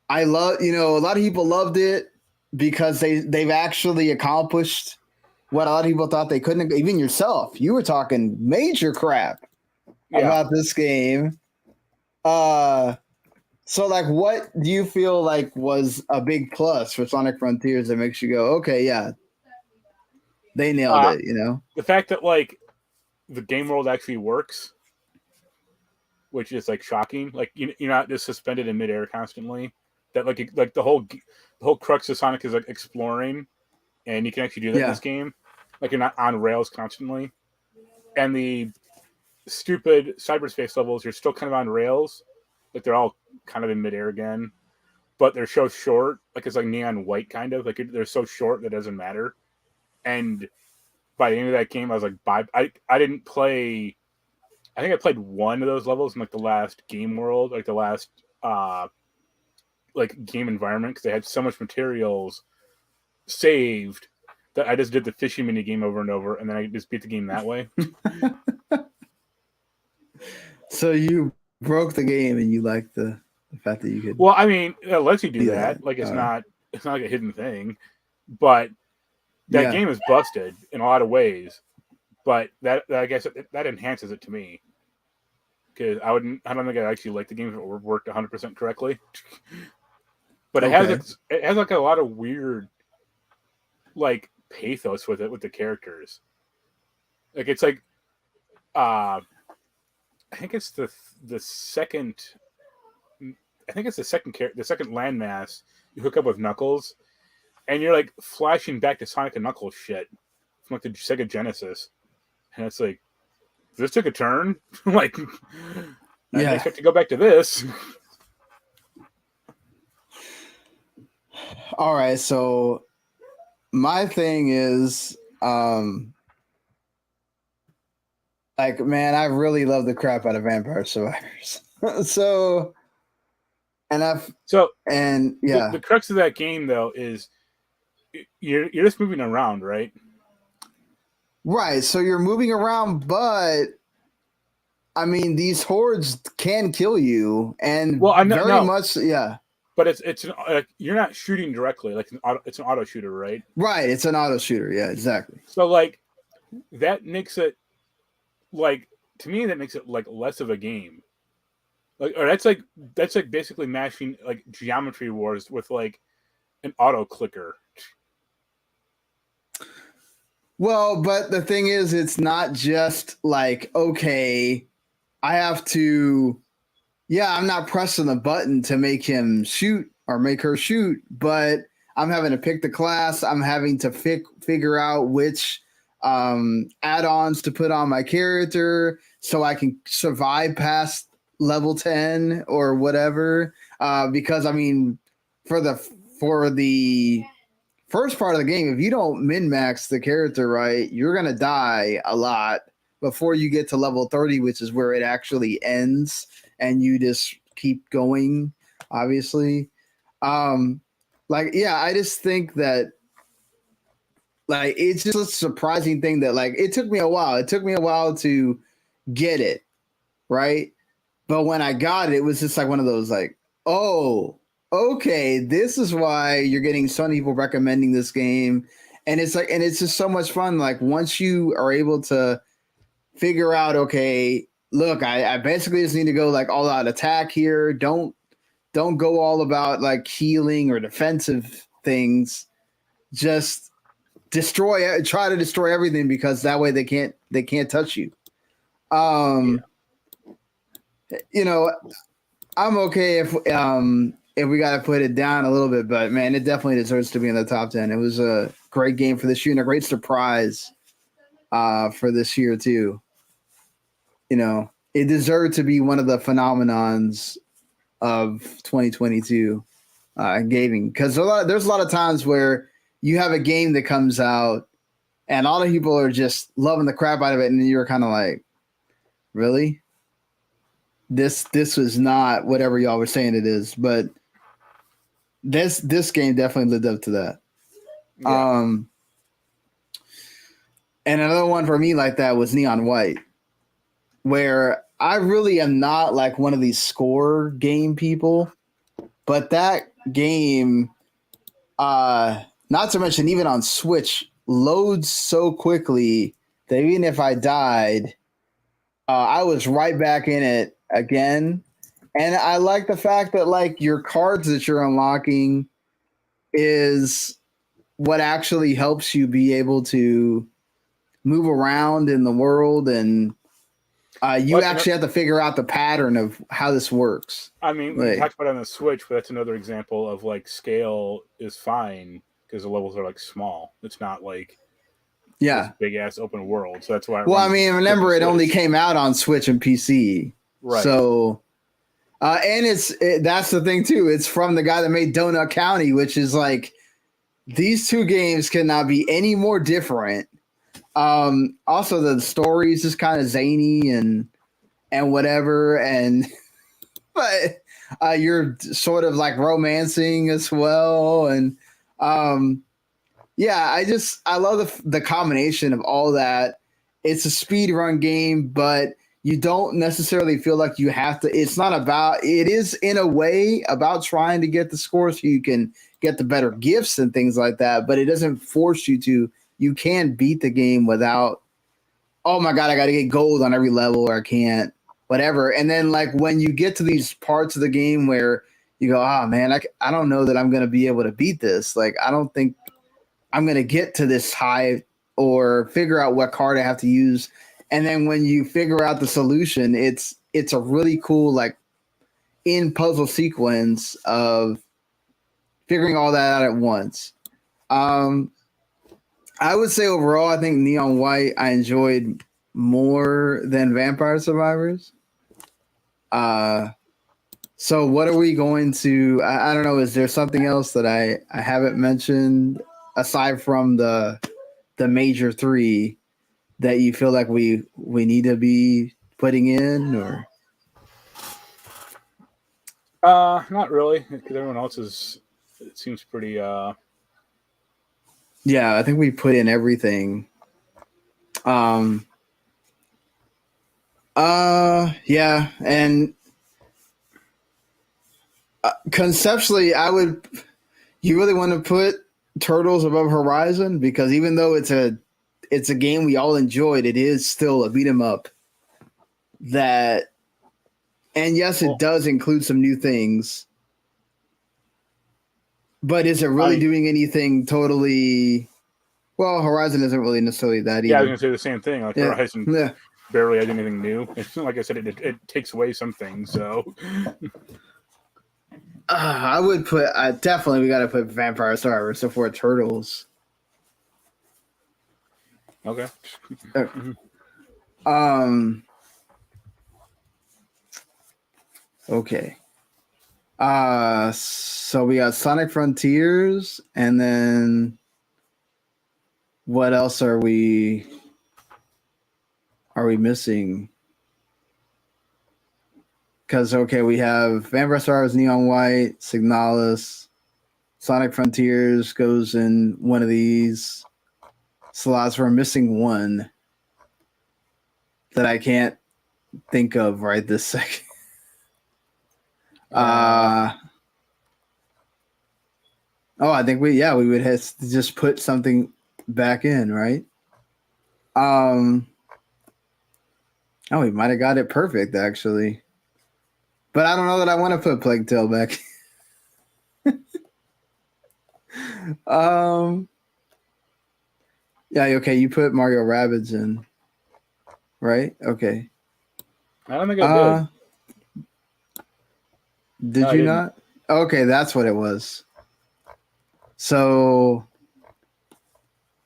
I love, a lot of people loved it because they've actually accomplished what a lot of people thought they couldn't. Even yourself, you were talking major crap about this game. So like, what do you feel like was a big plus for Sonic Frontiers that makes you go, okay, yeah, they nailed it, The fact that like the game world actually works, which is like shocking. Like you're not just suspended in midair constantly. That like the whole crux of Sonic is like exploring, and you can actually do that in this game. Like you're not on rails constantly, and the stupid cyberspace levels, you're still kind of on rails. Like they're all kind of in midair again, but they're so short. Like it's like neon white kind of. Like they're so short that it doesn't matter. And by the end of that game, I was like, bye. I didn't play I think I played one of those levels in like the last game world, like the last like game environment, because they had so much materials saved that I just did the fishing mini game over and over, and then I just beat the game that way. So you broke the game, and you like the fact that you could. Well, I mean, it lets you do Do that. that. Like it's not like a hidden thing, but that game is busted in a lot of ways. But that I guess that enhances it to me, because I don't think I actually like the game if it worked 100% correctly. But it has like a lot of weird like pathos with it, with the characters. Like it's like I think it's the second landmass you hook up with Knuckles, and you're like flashing back to Sonic and Knuckles shit from like the Sega Genesis, and it's like, this took a turn. Like, I didn't expect to go back to this. All right, so my thing is, like, man, I really love the crap out of Vampire Survivors. The crux of that game though is you're just moving around, right? Right. So you're moving around, but I mean, these hordes can kill you, and much, yeah. But it's you're not shooting directly, like it's an auto shooter, right? Right. It's an auto shooter. Yeah, exactly. So like that makes it, like, to me, that makes it like less of a game. Like, or that's like basically mashing like Geometry Wars with like an auto clicker. Well, but the thing is, it's not just like, okay, I have to, I'm not pressing the button to make him shoot or make her shoot, but I'm having to pick the class. I'm having to figure out which add-ons to put on my character so I can survive past level 10 or whatever. Because I mean, for the first part of the game, if you don't min-max the character right, you're going to die a lot before you get to level 30, which is where it actually ends, and you just keep going, obviously. I just think that, like, it's just a surprising thing that, like, it took me a while. It took me a while to get it, right? But when I got it, it was just like one of those, like, oh, okay, this is why you're getting so many people recommending this game. And it's like, and it's just so much fun. Like, once you are able to figure out, okay, look, I basically just need to go like all out attack here. Don't go all about like healing or defensive things. Just try to destroy everything, because that way they can't touch you. You know, I'm okay if we got to put it down a little bit, but man, it definitely deserves to be in the top 10. It was a great game for this year and a great surprise for this year too. You know, it deserved to be one of the phenomenons of 2022 gaming, because there's a lot of times where you have a game that comes out and all the people are just loving the crap out of it, and you're kind of like, really? This was not whatever y'all were saying it is, but this game definitely lived up to that. Yeah. And another one for me like that was Neon White, where I really am not like one of these score game people, but that game, not to mention even on Switch, loads so quickly that even if I died, I was right back in it again. And I like the fact that like your cards that you're unlocking is what actually helps you be able to move around in the world, and you actually have to figure out the pattern of how this works. I mean, we talked about it on the Switch, but that's another example of like scale is fine because the levels are like small. It's not like big ass open world. So that's why. Well, I mean, remember it only came out on Switch and PC, right? So, and that's the thing too. It's from the guy that made Donut County, which is like, these two games cannot be any more different. Also, the story is just kind of zany, and and whatever, and but you're sort of like romancing as well, and yeah, I love the combination of all that. It's a speed run game, but you don't necessarily feel like you have to. It's not about. It is in a way about trying to get the score so you can get the better gifts and things like that, but it doesn't force you to. You can beat the game without, oh my God, I got to get gold on every level or I can't, whatever. And then like when you get to these parts of the game where you go, oh man, I don't know that I'm going to be able to beat this. Like, I don't think I'm going to get to this high or figure out what card I have to use. And then when you figure out the solution, it's a really cool, like in puzzle sequence of figuring all that out at once. I would say overall, I think Neon White I enjoyed more than Vampire Survivors. So what are we going to? I don't know. Is there something else that I haven't mentioned aside from the major three that you feel like we need to be putting in, or? Not really, because everyone else it seems pretty. Yeah, I think we put in everything. Yeah, and conceptually, you really want to put Turtles above Horizon, because even though it's a game we all enjoyed, it is still a beat 'em up. And yes, it does include some new things. But is it really doing anything totally? Well, Horizon isn't really necessarily that either. Yeah, I was going to say the same thing. Like Horizon barely had anything new. It's like I said, it takes away some things. So I would put. Definitely, we got to put Vampire Survivors before Turtles. Okay. Okay. So we got Sonic Frontiers, and then what else are we missing? Because we have Vampire Survivors, Neon White, Signalis, Sonic Frontiers goes in one of these slots. We're missing one that I can't think of right this second. I think we would have to just put something back in, right? We might have got it perfect actually, but I don't know that I want to put Plague Tale back. Yeah, okay, you put Mario Rabbids in, right? Okay. I don't think I did. Did you not? Okay, that's what it was. So,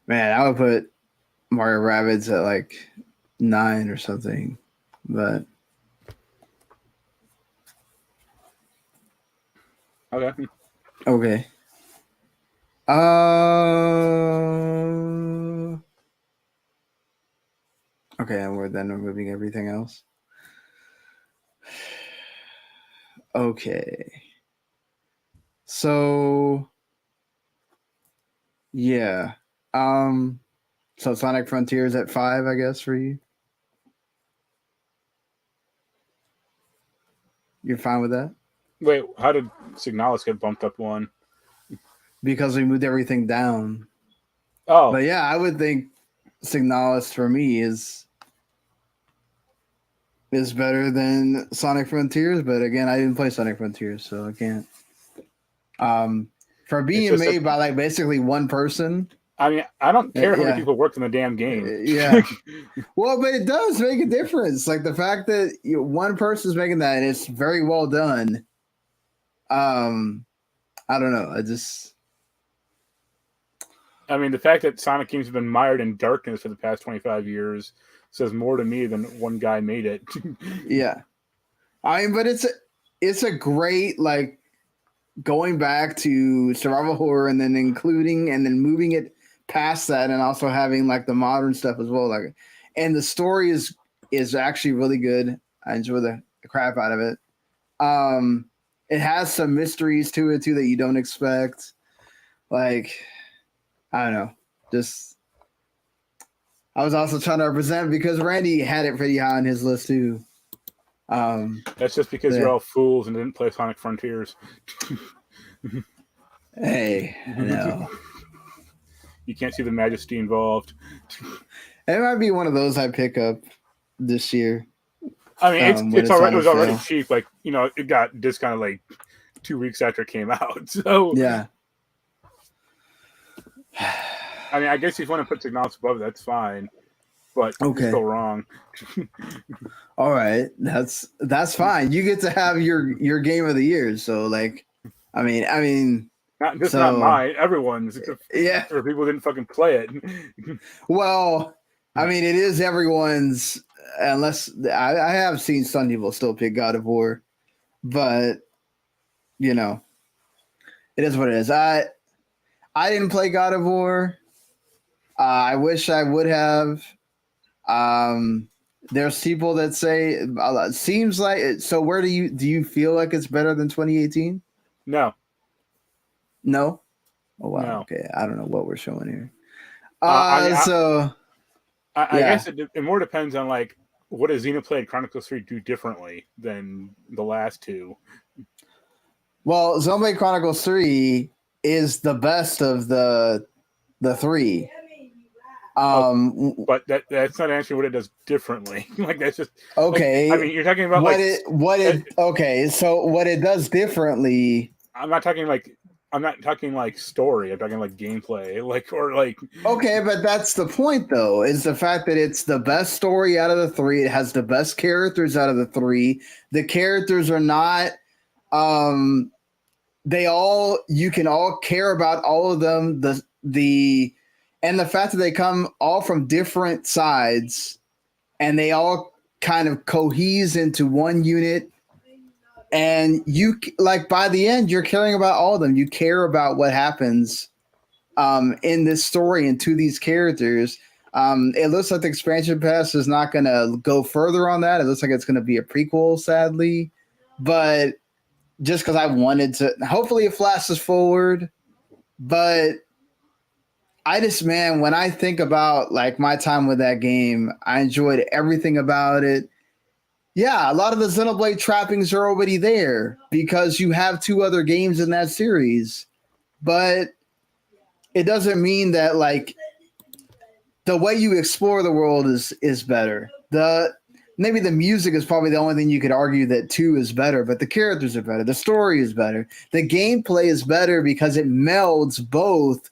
man, I would put Mario Rabbids at like 9 or something, but okay. Okay. Okay, and we're then removing everything else. Okay. So yeah. So Sonic Frontiers at 5, I guess, for you. You're fine with that? Wait, how did Signalis get bumped up one? Because we moved everything down. Oh. But yeah, I would think Signalis for me is better than Sonic Frontiers, but again, I didn't play Sonic Frontiers, so I can't. For being made by like basically one person. I mean, I don't care how many people worked in the damn game. Yeah. Well, but it does make a difference. Like the fact that one person's making that and it's very well done. I don't know. I mean, the fact that Sonic games have been mired in darkness for the past 25 years says more to me than one guy made it. Yeah. I mean, but it's a great, like, going back to survival horror and then including and then moving it past that and also having like the modern stuff as well. Like, and the story is actually really good. I enjoy the crap out of it. It has some mysteries to it too that you don't expect. Like, I don't know. Just I was also trying to represent because Randy had it pretty high on his list too. That's just because you're all fools and didn't play Sonic Frontiers. Hey, no. You can't see the majesty involved. It might be one of those I pick up this year. I mean, it was already cheap. Like, it got discounted like 2 weeks after it came out. So yeah. I mean, I guess if you want to put Technology above it, that's fine. But you're still wrong. All right, that's fine. You get to have your game of the year. So, like, I mean, not mine. Everyone's. Yeah, for people who didn't fucking play it. Well, I mean, it is everyone's. Unless I have seen some people still pick God of War, but it is what it is. I didn't play God of War. I wish I would have. There's people that say it seems like it. So where do you feel like it's better than 2018? No. Oh wow. No. Okay, I don't know what we're showing here. I guess it more depends on like what does Xenoblade Chronicles 3 do differently than the last two. Well, Xenoblade Chronicles 3 is the best of the three. But that's not actually what it does differently. Like that's just okay. Like, I mean, you're talking about so what it does differently. I'm not talking like story. I'm talking like gameplay, Okay, but that's the point though, is the fact that it's the best story out of the three. It has the best characters out of the three. The characters are not you can all care about all of them. And the fact that they come all from different sides and they all kind of cohese into one unit. And you like by the end, you're caring about all of them. You care about what happens in this story and to these characters. It looks like the expansion pass is not going to go further on that. It looks like it's going to be a prequel, sadly. But just because I wanted to, hopefully it flashes forward. But when I think about like my time with that game, I enjoyed everything about it. Yeah, a lot of the Xenoblade trappings are already there because you have two other games in that series. But it doesn't mean that like the way you explore the world is better. Maybe the music is probably the only thing you could argue that 2 is better, but the characters are better. The story is better. The gameplay is better because it melds both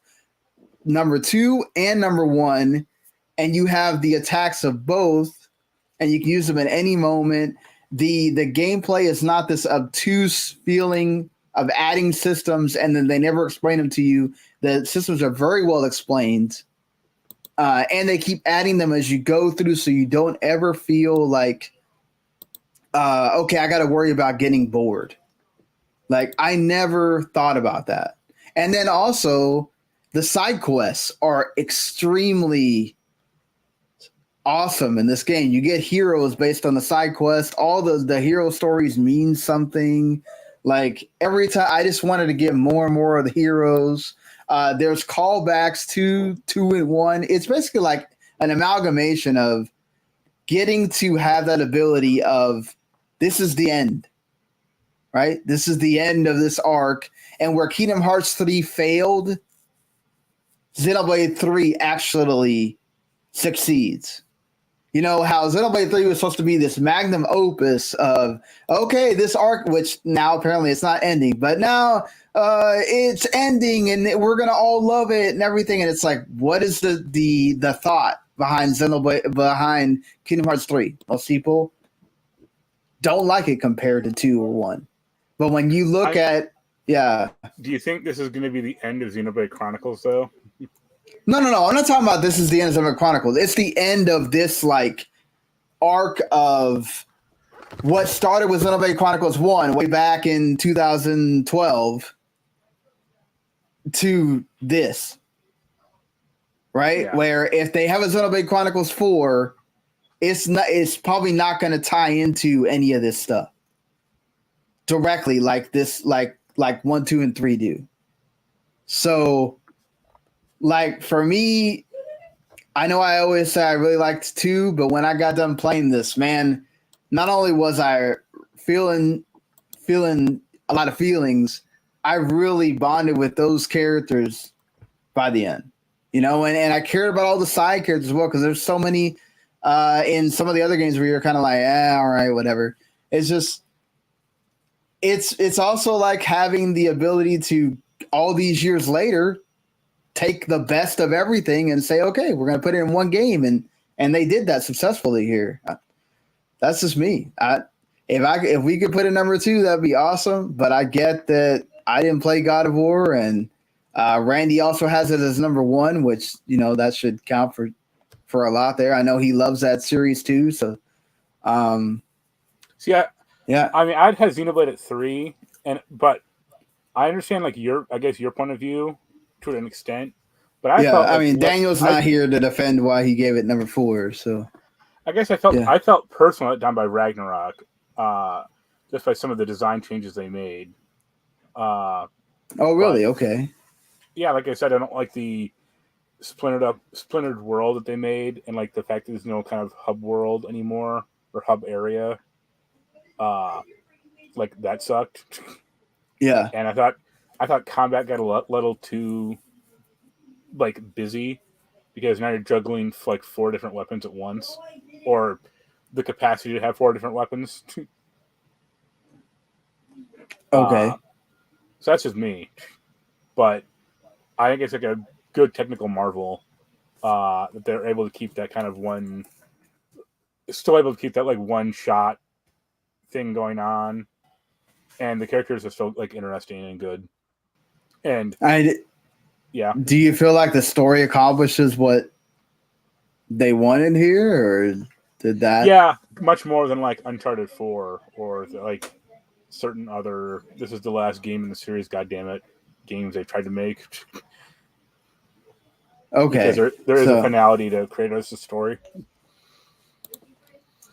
number 2 and number 1, and you have the attacks of both, and you can use them at any moment. The gameplay is not this obtuse feeling of adding systems and then they never explain them to you. The systems are very well explained, and they keep adding them as you go through, so you don't ever feel like, okay, I got to worry about getting bored. Like, I never thought about that. And then also, the side quests are extremely awesome in this game. You get heroes based on the side quest. All the hero stories mean something. Like, every time, I just wanted to get more and more of the heroes. There's callbacks to 2 and 1. It's basically like an amalgamation of getting to have that ability of this is the end, right? This is the end of this arc. And where Kingdom Hearts 3 failed, Xenoblade 3 actually succeeds. You know how Xenoblade 3 was supposed to be this magnum opus of, okay, this arc, which now apparently it's not ending, but now it's ending and we're going to all love it and everything. And it's like, what is the thought behind Kingdom Hearts 3? Most people don't like it compared to 2 or 1. But when you look yeah. Do you think this is going to be the end of Xenoblade Chronicles, though? No. I'm not talking about this is the end of Xenoblade Chronicles. It's the end of this like arc of what started with Xenoblade Chronicles 1 way back in 2012 to this. Right? Yeah. Where if they have a Xenoblade Chronicles 4, It's probably not going to tie into any of this stuff directly, like this, like 1, 2, and 3 do. So, like for me, I know I always say I really liked 2, but when I got done playing this, man, not only was I feeling a lot of feelings, I really bonded with those characters by the end. And I cared about all the side characters as well, because there's so many in some of the other games where you're kind of like, all right, whatever. It's just it's also like having the ability to, all these years later, take the best of everything and say, okay, we're going to put it in one game. And they did that successfully here. That's just me. If we could put a number 2, that'd be awesome. But I get that I didn't play God of War, and Randy also has it as number 1, which, that should count for a lot there. I know he loves that series too. So, yeah. I mean, I'd have Xenoblade at 3, but I understand your point of view to an extent. But I mean, Daniel's not here to defend why he gave it number 4. So I guess I felt personally let down by Ragnarok, just by some of the design changes they made. Oh, really? Okay. Yeah, like I said, I don't like the splintered world that they made, and like the fact that there's no kind of hub world anymore or hub area. Like that sucked. Yeah. And I thought combat got a little too busy, because now you're juggling 4 different weapons at once, or the capacity to have 4 different weapons. Okay. So that's just me, but I think it's like a good technical marvel that they're able to keep that kind of still able to keep that one shot thing going on, and the characters are still interesting and good. And yeah, do you feel like the story accomplishes what they wanted here, or did that? Yeah, much more than Uncharted 4 or certain other this is the last game in the series, goddammit, games they tried to make. Okay. Because there is a finality to Kratos' story.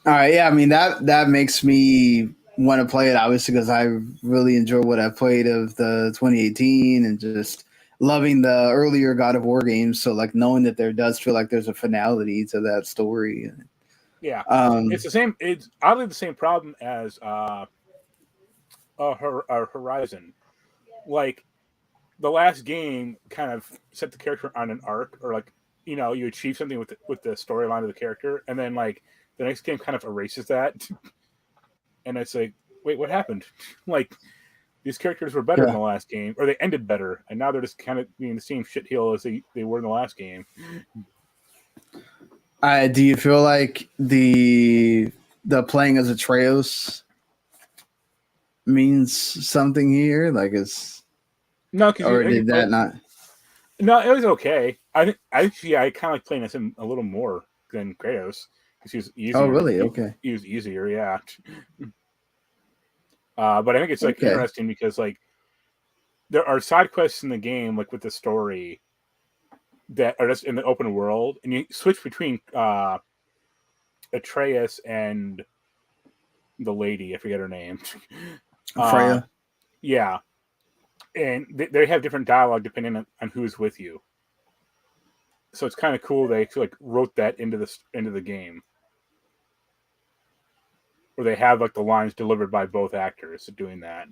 All right, yeah, I mean that makes me want to play it, obviously, because I really enjoy what I played of the 2018 and just loving the earlier God of War games. So knowing that there does feel like there's a finality to that story. Yeah, it's the same. It's oddly the same problem as Horizon. The last game kind of set the character on an arc, or you achieve something with the storyline of the character, and then the next game kind of erases that, and it's like, wait, what happened? These characters were better in the last game, or they ended better, and now they're just kind of being the same shitheel as they were in the last game. Do you feel like the playing as Atreus means something here? No, did that not? No, it was okay. I kind of like playing as him a little more than Kratos, because he was easier. Oh, really? Okay. He was easier, yeah. But I think it's interesting because there are side quests in the game, with the story, that are just in the open world, and you switch between Atreus and the lady, I forget her name. Freya. Yeah. And they have different dialogue depending on who's with you. So it's kind of cool they wrote that into the game, where they have the lines delivered by both actors doing that.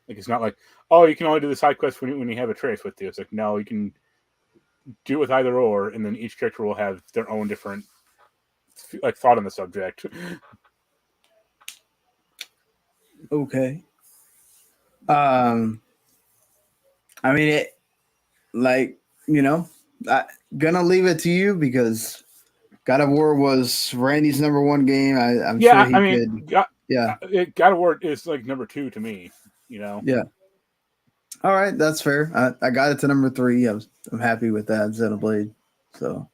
It's not oh, you can only do the side quest when you have a trace with you. It's no, you can do it with either or, and then each character will have their own different thought on the subject. Okay. I mean, I'm gonna leave it to you, because God of War was Randy's number 1 game. I'm sure he could. God of War is number 2 to me. Yeah. All right, that's fair. I got it to number 3. I'm happy with that, Xenoblade. So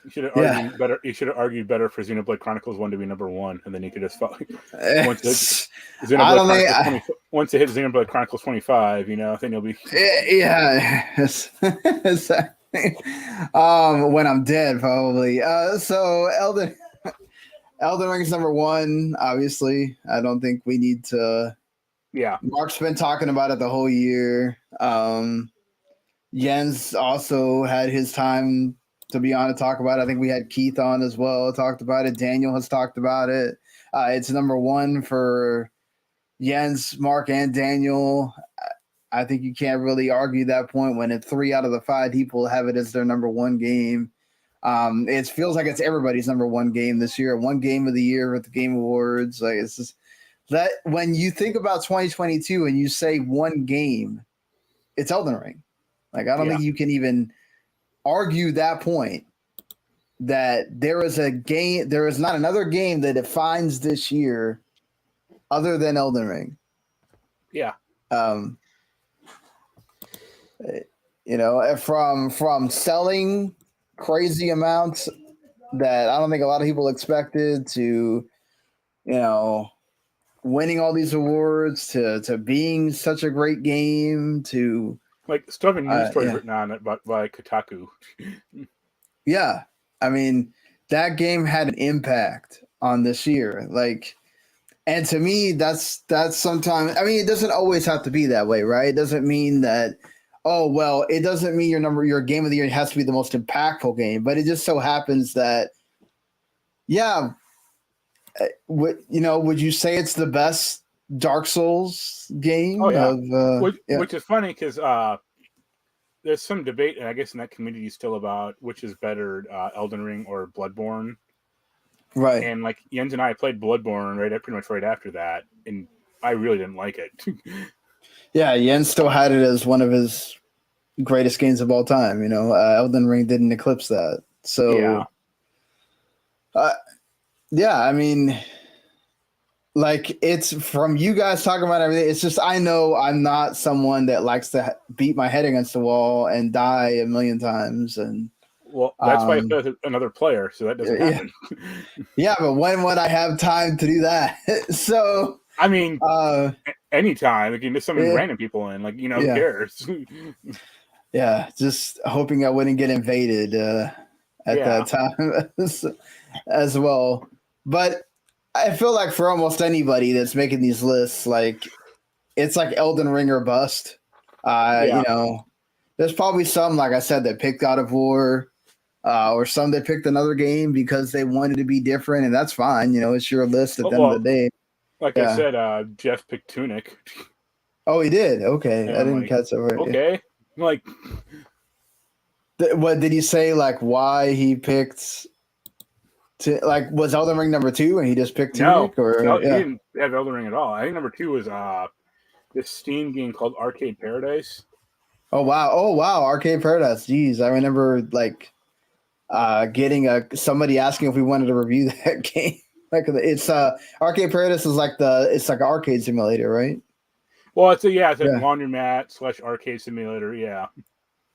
you should have argued better. You should have argued better for Xenoblade Chronicles 1 to be number 1, and then you could just once it hit Xenoblade Chronicles 25, then you'll be yeah. When I'm dead, probably. So Elden Ring's number one. Obviously, I don't think we need to. Yeah. Marc's been talking about it the whole year. Jens also had his time to be on to talk about it. I think we had Keith on as well, talked about it. Daniel has talked about it. It's number one for Jens, Marc, and Daniel. I think you can't really argue that point when 3 out of the 5 people have it as their number one game. It feels like it's everybody's number one game this year. One game of the year with the Game Awards. Like it's just that when you think about 2022 and you say one game, it's Elden Ring. Like I don't think you can even argue that point that there is not another game that defines this year other than Elden Ring. Yeah. From selling crazy amounts that I don't think a lot of people expected to, winning all these awards to being such a great game to like still have a news story written on it by Kotaku. Yeah. I mean, that game had an impact on this year. Like, and to me, that's sometimes, I mean, it doesn't always have to be that way, right? It doesn't mean that, it doesn't mean your game of the year has to be the most impactful game, but it just so happens that, would you say it's the best Dark Souls game? Oh, yeah. Which is funny because there's some debate, and I guess in that community still about which is better, Elden Ring or Bloodborne. Right. And like Jens and I played Bloodborne pretty much right after that, and I really didn't like it. Yeah, Jens still had it as one of his greatest games of all time. Elden Ring didn't eclipse that. So, I mean, like it's from you guys talking about everything. It's just I know I'm not someone that likes to beat my head against the wall and die a million times. And well, that's why it's another player, so that doesn't happen. Yeah, but when would I have time to do that? So I mean, anytime. Like, you just summon random people in, who cares? Yeah, just hoping I wouldn't get invaded at that time as well. But I feel like for almost anybody that's making these lists, like it's like Elden Ring or bust. There's probably some, like I said, that picked God of War, or some that picked another game because they wanted to be different, and that's fine. It's your list at the end of the day. Like I said, Jeff picked Tunic. Oh, he did? Okay. And I didn't catch that right. Okay. Like, what did he say? Like, why he picked? Was Elden Ring number 2 and he just picked Tunic? No, he didn't have Elden Ring at all. I think number 2 was this Steam game called Arcade Paradise. Oh wow, Arcade Paradise. Jeez, I remember getting somebody asking if we wanted to review that game. Like it's Arcade Paradise is it's like an arcade simulator, right? Well, it's a laundromat / arcade simulator. Yeah.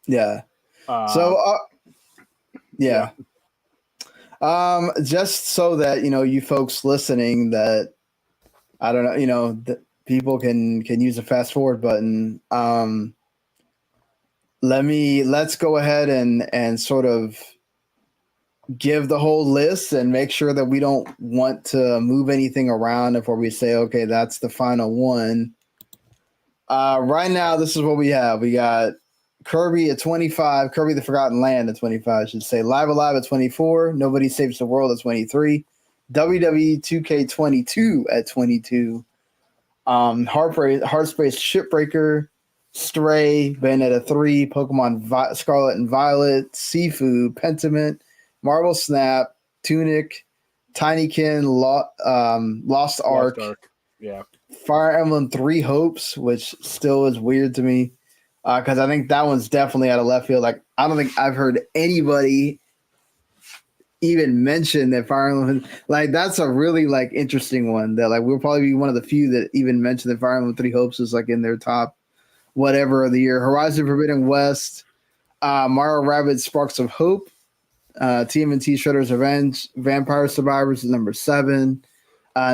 Yeah. Just so that you folks listening, that I don't know, that people can use the fast forward button. Let's go ahead and sort of give the whole list and make sure that we don't want to move anything around before we say, okay, that's the final one. Right now, this is what we have. We got Kirby at 25, Kirby the Forgotten Land at 25, I should say. Live Alive at 24, Nobody Saves the World at 23, WWE 2K22 at 22, Heartspace Shipbreaker, Stray, Bayonetta 3, Pokemon Scarlet and Violet, Sifu, Pentiment, Marvel Snap, Tunic, Tinykin, Lost Ark, Fire Emblem 3 Hopes, which still is weird to me because I think that one's definitely out of left field. Like, I don't think I've heard anybody even mention that Fire Emblem. Like, that's a really interesting one that we'll probably be one of the few that even mentioned that Fire Emblem 3 Hopes is in their top whatever of the year. Horizon Forbidden West, Mario Rabbids Sparks of Hope, TMNT Shredder's Revenge, Vampire Survivors at number 7,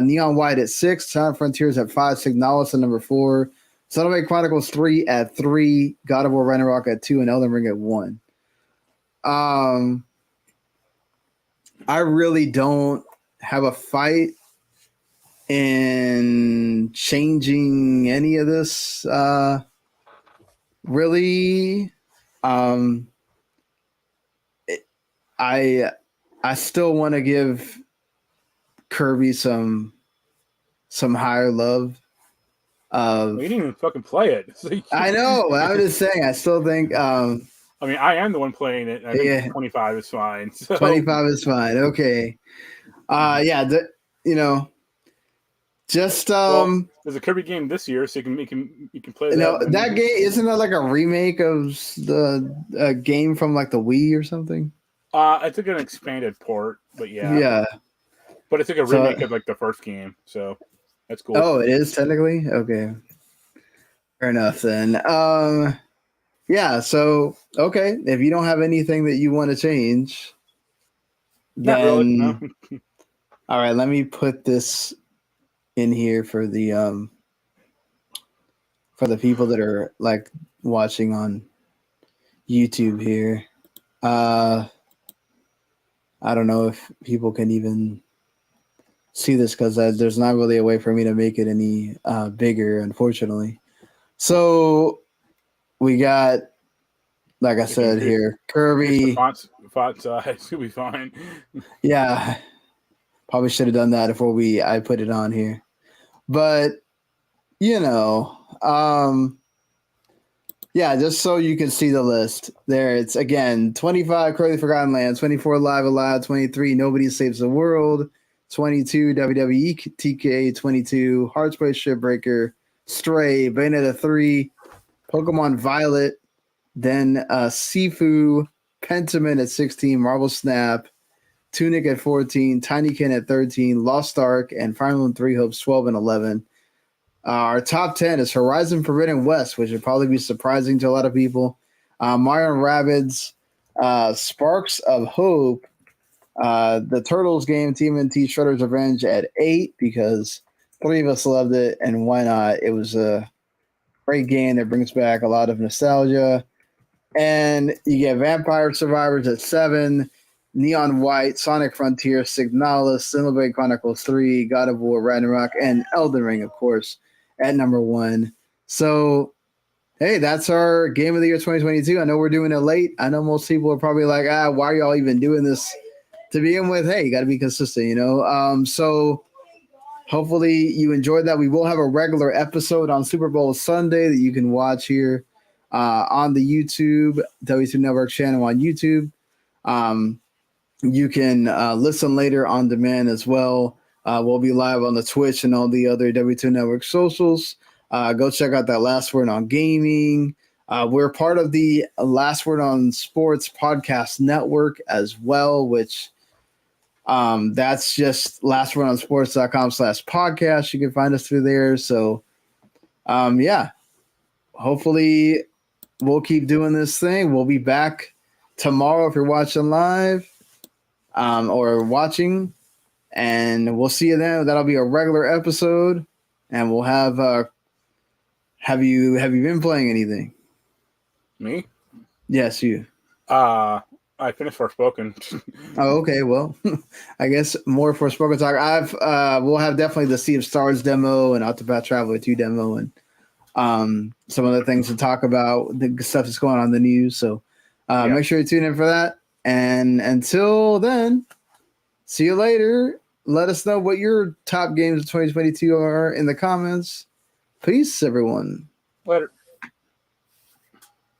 Neon White at 6, Silent Frontiers at 5, Signalis at number 4, Xenoblade Chronicles 3 at 3, God of War Ragnarok at 2, and Elden Ring at 1. I really don't have a fight in changing any of this. Really, um, I still want to give Kirby some higher love. You didn't even fucking play it. I know. I'm just saying. I still think. I mean, I am the one playing it. And I think 25 is fine. So. 25 is fine. Okay. Yeah. Just there's a Kirby game this year, so you can play that. No, that game isn't that like a remake of the game from like the Wii or something? It's like an expanded port, but yeah. Yeah. But it's like a remake of like the first game, so that's cool. Oh, it is technically? Okay. Fair enough then. Yeah, so okay, if you don't have anything that you want to change, Not then really, no. All right, let me put this in here for the people that are like watching on YouTube here. I don't know if people can even see this because there's not really a way for me to make it any bigger, unfortunately. So we got, like I said here, Kirby. Font size will be fine. Yeah, probably should have done that before I put it on here. But, yeah, just so you can see the list. There, it's, again, 25, Curly Forgotten Land, 24, Live Aloud, 23, Nobody Saves the World, 22, WWE TK, 22, Heartbreak Shipbreaker, Stray, Bayonetta 3, Pokemon Violet, then Sifu, Pentiment at 16, Marvel Snap, Tunic at 14, Tinykin at 13, Lost Ark, and Fire Emblem 3 Hopes 12 and 11. Our top 10 is Horizon Forbidden West, which would probably be surprising to a lot of people. Mario and Rabbids, Sparks of Hope, the Turtles game, TMNT Shredder's Revenge at 8 because 3 of us loved it, and why not? It was a great game that brings back a lot of nostalgia. And you get Vampire Survivors at 7, Neon White, Sonic Frontier, Signalis, Xenoblade Chronicles 3, God of War Ragnarok, and Elden Ring, of course, at number 1. So, hey, that's our Game of the Year 2022. I know we're doing it late. I know most people are probably like, why are y'all even doing this to begin with? Hey, you got to be consistent, So, hopefully you enjoyed that. We will have a regular episode on Super Bowl Sunday that you can watch here on the YouTube, W2 Network channel on YouTube. You can listen later on demand as well. We'll be live on the Twitch and all the other W2 Network socials. Go check out that Last Word on Gaming. We're part of the Last Word on Sports podcast network as well, which that's just lastwordonsports.com/podcast. You can find us through there. So, yeah, hopefully we'll keep doing this thing. We'll be back tomorrow if you're watching live or watching, and we'll see you then. That'll be a regular episode, and we'll have have you been playing anything? Me? Yes, you. I finished Forspoken. Oh, okay. Well, I guess more Forspoken talk. We'll have definitely the Sea of Stars demo and Octopath Traveler 2 demo and some other things to talk about, the stuff that's going on in the news. So make sure you tune in for that. And until then, see you later. Let us know what your top games of 2022 are in the comments. Peace, everyone. Later.